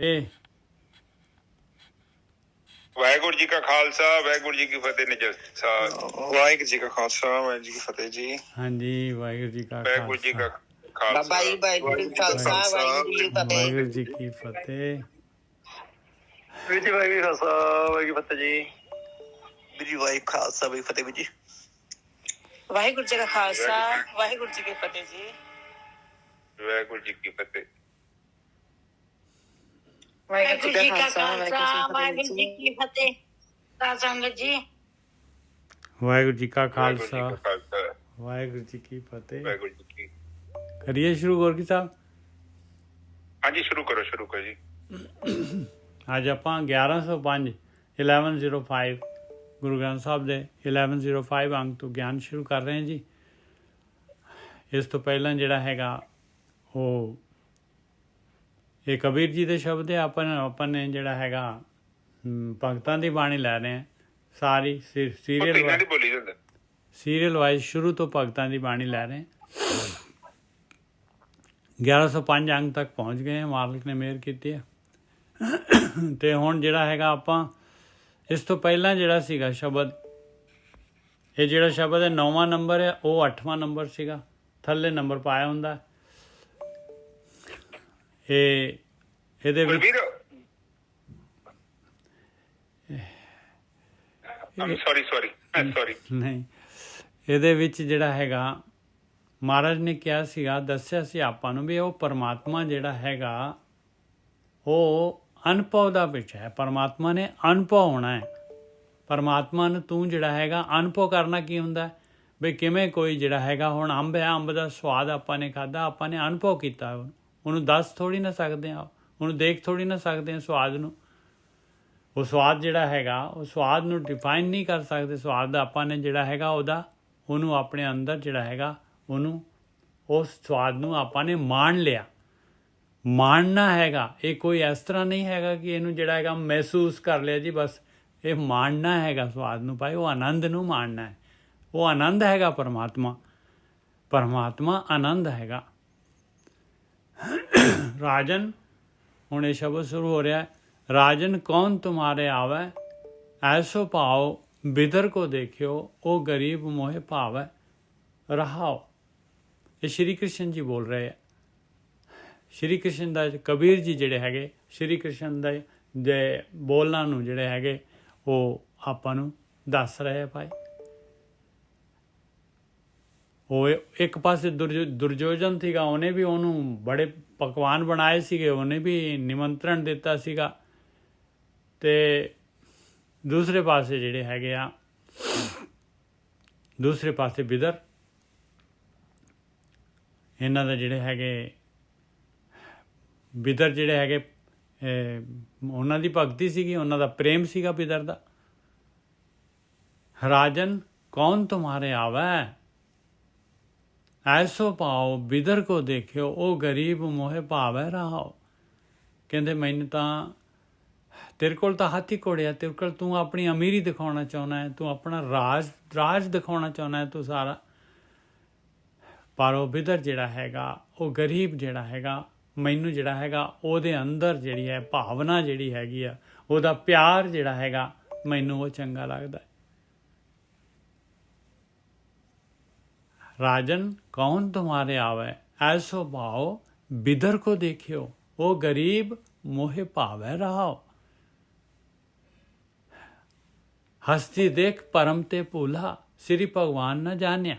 ਇਹ ਵਾਹਿਗੁਰੂ ਜੀ ਕਾ ਖਾਲਸਾ ਵਾਹਿਗੁਰੂ ਜੀ ਕੀ ਫਤਿਹ। ਨਿਜ ਸਾਹਿਬ ਵਾਹਿਗੁਰੂ ਜੀ ਕਾ ਖਾਲਸਾ ਵਾਹਿਗੁਰੂ ਜੀ ਕੀ ਫਤਿਹ ਜੀ। ਹਾਂਜੀ ਵਾਹਿਗੁਰੂ ਜੀ ਕਾ ਵਾਹਿਗੁਰੂ ਜੀ ਕਾ ਖਾਲਸਾ ਬਾਬਾ ਜੀ ਵਾਹਿਗੁਰੂ ਜੀ ਕਾ ਖਾਲਸਾ ਵਾਹਿਗੁਰੂ ਜੀ ਕੀ ਫਤਿਹ। ਵਾਹਿਗੁਰੂ ਜੀ ਕੀ ਫਤਿਹ। ਵੀਰ ਜੀ ਵਾਹਿਗੁਰੂ ਜੀ ਖਾਲਸਾ ਵਾਹਿਗੁਰੂ ਫਤਿਹ ਜੀ। ਵੀਰ ਜੀ ਵਾਹਿਗੁਰੂ ਖਾਲਸਾ ਵਾਹਿਗੁਰੂ ਫਤਿਹ ਵੀਰ ਜੀ। ਵਾਹਿਗੁਰੂ ਜੀ ਕਾ ਖਾਲਸਾ ਵਾਹਿਗੁਰੂ ਜੀ ਕੀ ਫਤਿਹ ਜੀ। ਵਾਹਿਗੁਰੂ ਜੀ ਕੀ ਫਤਿਹ। ਵਾਹਿਗੁਰੂ ਜੀ ਕਾ ਖਾਲਸਾ ਵਾਹਿਗੁਰੂ ਜੀ ਕੀ ਫਤਿਹ। ਸਾਧ ਸੰਗਤ ਜੀ ਵਾਹਿਗੁਰੂ ਜੀ ਕਾ ਵਾਹਿਗੁਰੂ ਜੀ ਖਾਲਸਾ ਕਾ ਖਾਲਸਾ ਵਾਹਿਗੁਰੂ ਜੀ ਕੀ ਫਤਿਹ। ਵਾਹਿਗੁਰੂ ਜੀ ਕੀ। ਕਰੀਏ ਸ਼ੁਰੂ ਗੋਰਕੀ ਸਾਹਿਬ। ਹਾਂਜੀ ਸ਼ੁਰੂ ਕਰੋ ਜੀ। ਅੱਜ ਆਪਾਂ 1105 1105 ਗੁਰੂ ਗ੍ਰੰਥ ਸਾਹਿਬ ਦੇ 1105 ਅੰਕ ਤੋਂ ਗਿਆਨ ਸ਼ੁਰੂ ਕਰ ਰਹੇ ਹਾਂ ਜੀ। ਇਸ ਤੋਂ ਪਹਿਲਾਂ ਜਿਹੜਾ ਹੈਗਾ ਉਹ ਇਹ ਕਬੀਰ ਜੀ ਦੇ ਸ਼ਬਦ ਹੈ। ਆਪਾਂ ਨੇ ਜਿਹੜਾ ਹੈਗਾ ਭਗਤਾਂ ਦੀ ਬਾਣੀ ਲੈ ਰਹੇ ਹਾਂ ਸਾਰੀ ਸੀਰੀਅਲ ਵਾਈਜ਼ ਸ਼ੁਰੂ ਤੋਂ ਭਗਤਾਂ ਦੀ ਬਾਣੀ ਲੈ ਰਹੇ ਹਾਂ। 1105 ਅੰਕ ਤੱਕ ਪਹੁੰਚ ਗਏ ਹਾਂ, ਮਾਲਕ ਨੇ ਮਿਹਰ ਕੀਤੀ ਹੈ। ਅਤੇ ਹੁਣ ਜਿਹੜਾ ਹੈਗਾ ਆਪਾਂ ਇਸ ਤੋਂ ਪਹਿਲਾਂ ਜਿਹੜਾ ਸੀਗਾ ਸ਼ਬਦ, ਇਹ ਜਿਹੜਾ ਸ਼ਬਦ ਹੈ 9ਵਾਂ ਨੰਬਰ ਹੈ, ਉਹ 8ਵਾਂ ਨੰਬਰ ਸੀਗਾ, ਥੱਲੇ ਨੰਬਰ ਪਾਇਆ ਹੁੰਦਾ। ਇਹਦੇ ਵਿੱਚ ਨਹੀਂ, ਇਹਦੇ ਵਿੱਚ ਜਿਹੜਾ ਹੈਗਾ ਮਹਾਰਾਜ ਨੇ ਕਿਹਾ ਸੀਗਾ, ਦੱਸਿਆ ਸੀ ਆਪਾਂ ਨੂੰ ਵੀ ਉਹ ਪਰਮਾਤਮਾ ਜਿਹੜਾ ਹੈਗਾ ਉਹ ਅਨੁਭਵ ਦਾ ਵਿਸ਼ਾ ਹੈ। ਪਰਮਾਤਮਾ ਨੇ ਅਨੁਭਵ ਹੋਣਾ ਹੈ। ਪਰਮਾਤਮਾ ਨੂੰ ਤੂੰ ਜਿਹੜਾ ਹੈਗਾ ਅਨੁਭਵ ਕਰਨਾ ਕੀ ਹੁੰਦਾ ਵੀ ਕਿਵੇਂ ਕੋਈ ਜਿਹੜਾ ਹੈਗਾ ਹੁਣ ਅੰਬ ਹੈ, ਅੰਬ ਦਾ ਸਵਾਦ ਆਪਾਂ ਨੇ ਖਾਧਾ, ਆਪਾਂ ਨੇ ਅਨੁਭਵ ਕੀਤਾ, ਉਹਨੂੰ ਦੱਸ ਥੋੜ੍ਹੀ ਨਾ ਸਕਦੇ ਹਾਂ, ਉਹਨੂੰ ਦੇਖ ਥੋੜ੍ਹੀ ਨਾ ਸਕਦੇ ਹਾਂ ਸਵਾਦ ਨੂੰ। ਉਹ ਸਵਾਦ ਜਿਹੜਾ ਹੈਗਾ ਉਹ ਸਵਾਦ ਨੂੰ ਡਿਫਾਈਨ ਨਹੀਂ ਕਰ ਸਕਦੇ। ਸਵਾਦ ਦਾ ਆਪਾਂ ਨੇ ਜਿਹੜਾ ਹੈਗਾ ਉਹਨੂੰ ਆਪਣੇ ਅੰਦਰ ਜਿਹੜਾ ਹੈਗਾ ਉਹਨੂੰ ਉਸ ਸਵਾਦ ਨੂੰ ਆਪਾਂ ਨੇ ਮਾਣ ਲਿਆ। ਮਾਣਨਾ ਹੈਗਾ, ਇਹ ਕੋਈ ਇਸ ਤਰ੍ਹਾਂ ਨਹੀਂ ਹੈਗਾ ਕਿ ਇਹਨੂੰ ਜਿਹੜਾ ਹੈਗਾ ਮਹਿਸੂਸ ਕਰ ਲਿਆ ਜੀ ਬਸ। ਇਹ ਮਾਣਨਾ ਹੈਗਾ ਸਵਾਦ ਨੂੰ ਭਾਈ, ਉਹ ਆਨੰਦ ਨੂੰ ਮਾਣਨਾ ਹੈ। ਉਹ ਆਨੰਦ ਹੈਗਾ ਪਰਮਾਤਮਾ ਆਨੰਦ ਹੈਗਾ। ਰਾਜਨ, ਹੁਣ ਇਹ ਸ਼ਬਦ ਸ਼ੁਰੂ ਹੋ ਰਿਹਾ ਹੈ। ਰਾਜਨ ਕੌਣ ਤੁਮਾਰੇ ਆਵੈ, ਐਸੋ ਭਾਉ ਬਿਦਰ ਕੋ ਦੇਖਿਓ, ਉਹ ਗਰੀਬ ਮੋਹਿ ਭਾਵੈ ਰਹਾਓ। ਇਹ ਸ਼੍ਰੀ ਕ੍ਰਿਸ਼ਨ ਜੀ ਬੋਲ ਰਹੇ ਆ। ਸ਼੍ਰੀ ਕ੍ਰਿਸ਼ਨ ਦਾ ਕਬੀਰ ਜੀ ਜਿਹੜੇ ਹੈਗੇ ਸ਼੍ਰੀ ਕ੍ਰਿਸ਼ਨ ਦੇ ਬੋਲਾਂ ਨੂੰ ਜਿਹੜੇ ਹੈਗੇ ਉਹ ਆਪਾਂ ਨੂੰ ਦੱਸ ਰਹੇ ਆ ਭਾਈ। ਉਹ ਇੱਕ ਪਾਸੇ ਦੁਰਯੋਧਨ ਸੀਗਾ, ਉਹਨੇ ਵੀ ਉਹਨੂੰ ਬੜੇ ਪਕਵਾਨ ਬਣਾਏ ਸੀਗੇ, ਉਹਨੇ ਵੀ ਨਿਮੰਤਰਣ ਦਿੱਤਾ ਸੀਗਾ। ਅਤੇ ਦੂਸਰੇ ਪਾਸੇ ਜਿਹੜੇ ਹੈਗੇ ਆ, ਦੂਸਰੇ ਪਾਸੇ ਬਿਦਰ, ਇਹਨਾਂ ਦਾ ਜਿਹੜੇ ਹੈਗੇ ਬਿਦਰ ਜਿਹੜੇ ਹੈਗੇ ਉਹਨਾਂ ਦੀ ਭਗਤੀ ਸੀਗੀ, ਉਹਨਾਂ ਦਾ ਪ੍ਰੇਮ ਸੀਗਾ ਬਿਦਰ ਦਾ। ਰਾਜਨ ਕੌਣ ਤੁਮਾਰੇ ਆਵੈ, ਐਸੋ ਭਾਓ ਬਿਦਰ ਕੋ ਦੇਖਿਓ, ਉਹ ਗਰੀਬ ਮੋਹਿ ਭਾਵੈ ਰਹਾਓ। ਕਹਿੰਦੇ ਮੈਨੂੰ ਤਾਂ ਤੇਰੇ ਕੋਲ ਤਾਂ ਹੱਥ ਹੀ ਘੋੜਿਆ, ਤੇਰੇ ਕੋਲ ਤੂੰ ਆਪਣੀ ਅਮੀਰੀ ਦਿਖਾਉਣਾ ਚਾਹੁੰਦਾ ਹੈ, ਤੂੰ ਆਪਣਾ ਰਾਜ ਦਿਖਾਉਣਾ ਚਾਹੁੰਦਾ ਹੈ ਤੂੰ ਸਾਰਾ। ਪਰ ਉਹ ਬਿਦਰ ਜਿਹੜਾ ਹੈਗਾ ਉਹ ਗਰੀਬ ਜਿਹੜਾ ਹੈਗਾ, ਮੈਨੂੰ ਜਿਹੜਾ ਹੈਗਾ ਉਹਦੇ ਅੰਦਰ ਜਿਹੜੀ ਹੈ ਭਾਵਨਾ ਜਿਹੜੀ ਹੈਗੀ ਆ, ਉਹਦਾ ਪਿਆਰ ਜਿਹੜਾ ਹੈਗਾ ਮੈਨੂੰ ਉਹ ਚੰਗਾ ਲੱਗਦਾ। ਰਾਜਨ ਕੌਣ ਤੁਮਾਰੇ ਆਵੈ, ਐਸੋ ਭਾਉ ਬਿਦਰ ਕੋ ਦੇਖਿਓ, ਉਹ ਗਰੀਬ ਮੋਹਿ ਭਾਵੈ ਰਹਾਓ। ਹਸਤੀ ਦੇਖ ਪਰਮ ਤੇ ਭੂਲਾ, ਸ੍ਰੀ ਭਗਵਾਨ ਨਾ ਜਾਣਿਆ।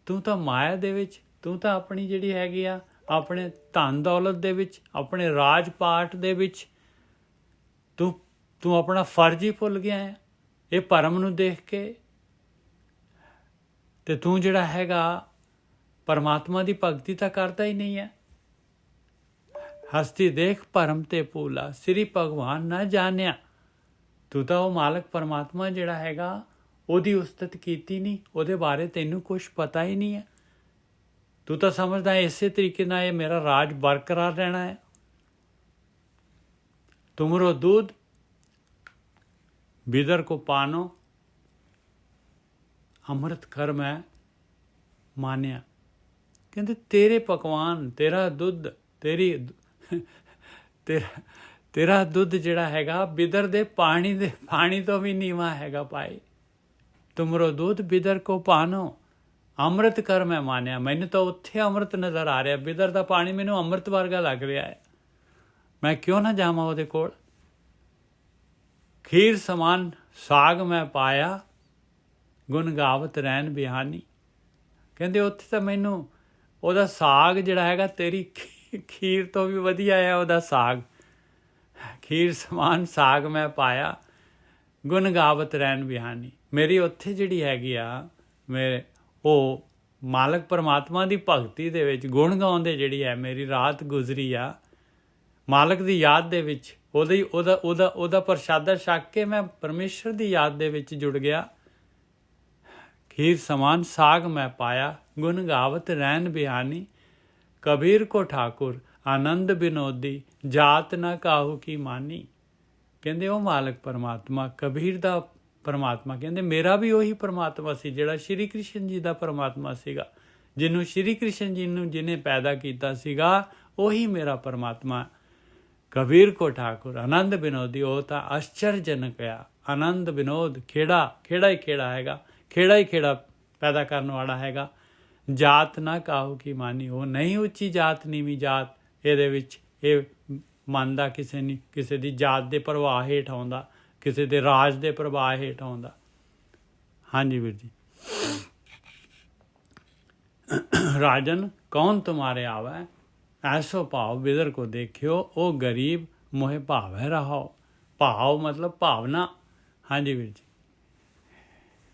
ਤੂੰ ਤਾਂ ਮਾਇਆ ਦੇ ਵਿੱਚ, ਤੂੰ ਤਾਂ ਆਪਣੀ ਜਿਹੜੀ ਹੈਗੀ ਆ ਆਪਣੇ ਧਨ ਦੌਲਤ ਦੇ ਵਿੱਚ, ਆਪਣੇ ਰਾਜ ਪਾਟ ਦੇ ਵਿੱਚ ਤੂੰ ਆਪਣਾ ਫਰਜ਼ ਹੀ ਭੁੱਲ ਗਿਆ ਹੈ ਇਹ ਭਰਮ ਨੂੰ ਦੇਖ ਕੇ। ਅਤੇ ਤੂੰ ਜਿਹੜਾ ਹੈਗਾ ਪਰਮਾਤਮਾ ਦੀ ਭਗਤੀ ਤਾਂ ਕਰਦਾ ਹੀ ਨਹੀਂ ਹੈ। ਹਸਤੀ ਦੇਖ ਭਰਮ ਤੇ ਭੂਲਾ, ਸ੍ਰੀ ਭਗਵਾਨ ਨਾ ਜਾਣਿਆ। ਤੂੰ ਤਾਂ ਉਹ ਮਾਲਕ ਪਰਮਾਤਮਾ ਜਿਹੜਾ ਹੈਗਾ ਉਹਦੀ ਉਸਤਤ ਕੀਤੀ ਨਹੀਂ, ਉਹਦੇ ਬਾਰੇ ਤੈਨੂੰ ਕੁਛ ਪਤਾ ਹੀ ਨਹੀਂ ਹੈ। ਤੂੰ ਤਾਂ ਸਮਝਦਾ ਇਸੇ ਤਰੀਕੇ ਨਾਲ ਇਹ ਮੇਰਾ ਰਾਜ ਬਰਕਰਾਰ ਰਹਿਣਾ ਹੈ। ਤੁਮਰੋ दूध बिदर को पानो, ਅੰਮ੍ਰਿਤ ਕਰ ਮੈਂ ਮਾਨਿਆ। ਕਹਿੰਦੇ ਤੇਰੇ ਪਕਵਾਨ, ਤੇਰਾ ਦੁੱਧ, ਤੇਰਾ ਦੁੱਧ ਜਿਹੜਾ ਹੈਗਾ ਬਿਦਰ ਦੇ ਪਾਣੀ ਤੋਂ ਵੀ ਨੀਵਾਂ ਹੈਗਾ ਭਾਈ। ਤੁਮਰੋ ਦੁੱਧ ਬਿਦਰ ਕੋ ਪਾਨੋ ਅੰਮ੍ਰਿਤ ਕਰ ਮੈਂ ਮਾਨਿਆ। ਮੈਨੂੰ ਤਾਂ ਉੱਥੇ ਅੰਮ੍ਰਿਤ ਨਜ਼ਰ ਆ ਰਿਹਾ, ਬਿਦਰ ਦਾ ਪਾਣੀ ਮੈਨੂੰ ਅੰਮ੍ਰਿਤ ਵਰਗਾ ਲੱਗ ਰਿਹਾ ਹੈ। ਮੈਂ ਕਿਉਂ ਨਾ ਜਾਵਾਂ ਉਹਦੇ ਕੋਲ। ਖੀਰ ਸਮਾਨ ਸਾਗ ਮੈਂ ਪਾਇਆ, ਗੁਣ ਗਾਵਤ ਰਹਿਣ ਬਿਹਾਨੀ। ਕਹਿੰਦੇ ਉੱਥੇ ਤਾਂ ਮੈਨੂੰ ਉਹਦਾ ਸਾਗ ਜਿਹੜਾ ਹੈਗਾ ਤੇਰੀ ਖੀਰ ਤੋਂ ਵੀ ਵਧੀਆ ਹੈ ਉਹਦਾ ਸਾਗ। ਖੀਰ ਸਮਾਨ ਸਾਗ ਮੈਂ ਪਾਇਆ, ਗੁਣ ਗਾਵਤ ਰਹਿਣ ਬਿਹਾਨੀ। ਮੇਰੀ ਉੱਥੇ ਜਿਹੜੀ ਹੈਗੀ ਆ ਮੇਰੇ ਉਹ ਮਾਲਕ ਪਰਮਾਤਮਾ ਦੀ ਭਗਤੀ ਦੇ ਵਿੱਚ ਗੁਣ ਗਾਉਂਦੇ ਜਿਹੜੀ ਹੈ ਮੇਰੀ ਰਾਤ ਗੁਜ਼ਰੀ ਆ ਮਾਲਕ ਦੀ ਯਾਦ ਦੇ ਵਿੱਚ। ਉਹਦਾ ਪ੍ਰਸ਼ਾਦਾ ਛਕ ਕੇ ਮੈਂ ਪਰਮੇਸ਼ਰ ਦੀ ਯਾਦ ਦੇ ਵਿੱਚ ਜੁੜ ਗਿਆ। ਖੀਰ ਸਮਾਨ ਸਾਗ ਮੈਂ ਪਾਇਆ, ਗੁਣ ਗਾਵਤ ਰਹਿਣ ਬਿਹਾਨੀ। ਕਬੀਰ ਕੋ ਠਾਕੁਰ ਆਨੰਦ ਬਿਨੋਦੀ, ਜਾਤ ਨਾ ਕਾਹੂ ਕੀ ਮਾਨੀ। ਕਹਿੰਦੇ ਉਹ ਮਾਲਕ ਪਰਮਾਤਮਾ ਕਬੀਰ ਦਾ ਪਰਮਾਤਮਾ, ਕਹਿੰਦੇ ਮੇਰਾ ਵੀ ਉਹੀ ਪਰਮਾਤਮਾ ਸੀ ਜਿਹੜਾ ਸ਼੍ਰੀ ਕ੍ਰਿਸ਼ਨ ਜੀ ਦਾ ਪਰਮਾਤਮਾ ਸੀਗਾ। ਜਿਹਨੂੰ ਸ਼੍ਰੀ ਕ੍ਰਿਸ਼ਨ ਜੀ ਨੂੰ ਜਿਹਨੇ ਪੈਦਾ ਕੀਤਾ ਸੀਗਾ ਉਹੀ ਮੇਰਾ ਪਰਮਾਤਮਾ। ਕਬੀਰ ਕੋ ਠਾਕੁਰ ਆਨੰਦ ਬਿਨੋਦੀ, ਉਹ ਤਾਂ ਆਸ਼ਚਰਜਨਕ ਆ। ਆਨੰਦ ਬਿਨੋਦ ਖੇੜਾ ਹੀ ਖੇੜਾ ਹੈਗਾ, ਖੇੜਾ ਹੀ ਖੇੜਾ ਪੈਦਾ ਕਰਨ ਵਾਲਾ ਹੈਗਾ। ਜਾਤ ਨਾ ਕਾਹੂ ਕੀ ਮਾਨੀ, ਉਹ ਨਹੀਂ ਉੱਚੀ ਜਾਤ ਨੀਵੀਂ ਜਾਤ ਇਹਦੇ ਵਿੱਚ ਇਹ ਮੰਨਦਾ ਕਿਸੇ ਦੀ ਜਾਤ ਦੇ ਪ੍ਰਵਾਹ ਹੇਠ ਆਉਂਦਾ, ਕਿਸੇ ਦੇ ਰਾਜ ਦੇ ਪ੍ਰਵਾਹ ਹੇਠ ਆਉਂਦਾ। ਹਾਂਜੀ ਵੀਰ ਜੀ। ਰਾਜਨ ਕੌਣ ਤੁਮਾਰੇ ਆਵੈ, ਐਸੋ ਭਾਵ ਬਿਦਰ ਕੋ ਦੇਖਿਓ, ਉਹ ਗਰੀਬ ਮੋਹਿ ਭਾਵੈ ਰਹਾਓ। ਭਾਵ ਮਤਲਬ ਭਾਵਨਾ। ਹਾਂਜੀ ਵੀਰ ਜੀ।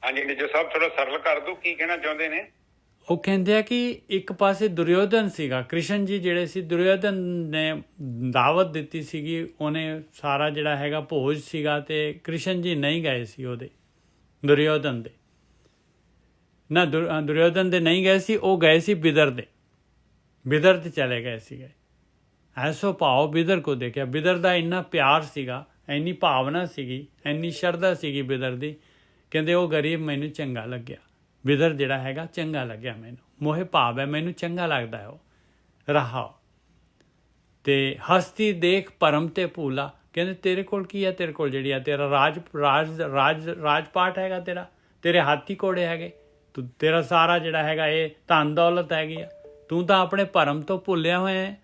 ਹਾਂਜੀ ਨਿੱਜਰ ਸਾਹਿਬ ਥੋੜਾ ਸਰਲ ਕਰ ਦਿਓ, ਕੀ ਕਹਿਣਾ ਚਾਹੁੰਦੇ ਨੇ? ਉਹ ਕਹਿੰਦੇ ਆ ਕਿ ਇੱਕ ਪਾਸੇ ਦੁਰਯੋਧਨ ਸੀਗਾ, ਕ੍ਰਿਸ਼ਨ ਜੀ ਜਿਹੜੇ ਸੀ, ਦੁਰਯੋਧਨ ਨੇ ਦਾਵਤ ਦਿੱਤੀ ਸੀਗੀ, ਉਹਨੇ ਸਾਰਾ ਜਿਹੜਾ ਹੈਗਾ ਭੋਜ ਸੀਗਾ ਤੇ ਕ੍ਰਿਸ਼ਨ ਜੀ ਨਹੀਂ ਗਏ ਸੀ ਉਹਦੇ, ਦੁਰਯੋਧਨ ਦੇ ਨਾ ਦੁਰਯੋਧਨ ਦੇ ਨਹੀਂ ਗਏ ਸੀ, ਉਹ ਗਏ ਸੀ ਬਿਦਰ ਤੇ ਚਲੇ ਗਏ ਸੀਗੇ। ਐਸੋ ਭਾਵ ਬਿਦਰ ਕੋ ਦੇਖਿਆ, ਬਿਦਰ ਦਾ ਇੰਨਾ ਪਿਆਰ ਸੀਗਾ, ਇੰਨੀ ਭਾਵਨਾ ਸੀਗੀ, ਇੰਨੀ ਸ਼ਰਧਾ ਸੀਗੀ ਬਿਦਰ ਦੀ। ਕਹਿੰਦੇ ਉਹ ਗਰੀਬ ਮੈਨੂੰ ਚੰਗਾ ਲੱਗਿਆ, ਬਿਦਰ ਜਿਹੜਾ ਹੈਗਾ ਚੰਗਾ ਲੱਗਿਆ ਮੈਨੂੰ, ਮੋਹਿ ਭਾਵ ਹੈ ਮੈਨੂੰ ਚੰਗਾ ਲੱਗਦਾ ਹੈ ਉਹ। ਰਹਾ ਤੇ ਹਸਤੀ ਦੇਖ ਭਰਮ ਤੇ ਭੂਲਾ। ਕਹਿੰਦੇ ਤੇਰੇ ਕੋਲ ਕੀ ਹੈ, ਤੇਰੇ ਕੋਲ ਜਿਹੜੀ ਆ ਤੇਰਾ ਰਾਜ ਪਾਠ ਹੈਗਾ, ਤੇਰੇ ਹਾਥੀ ਘੋੜੇ ਹੈਗੇ, ਤੇਰਾ ਸਾਰਾ ਜਿਹੜਾ ਹੈਗਾ ਇਹ ਧਨ ਦੌਲਤ ਹੈਗੀ ਆ। ਤੂੰ ਤਾਂ ਆਪਣੇ ਭਰਮ ਤੋਂ ਭੁੱਲਿਆ ਹੋਇਆ ਹੈ,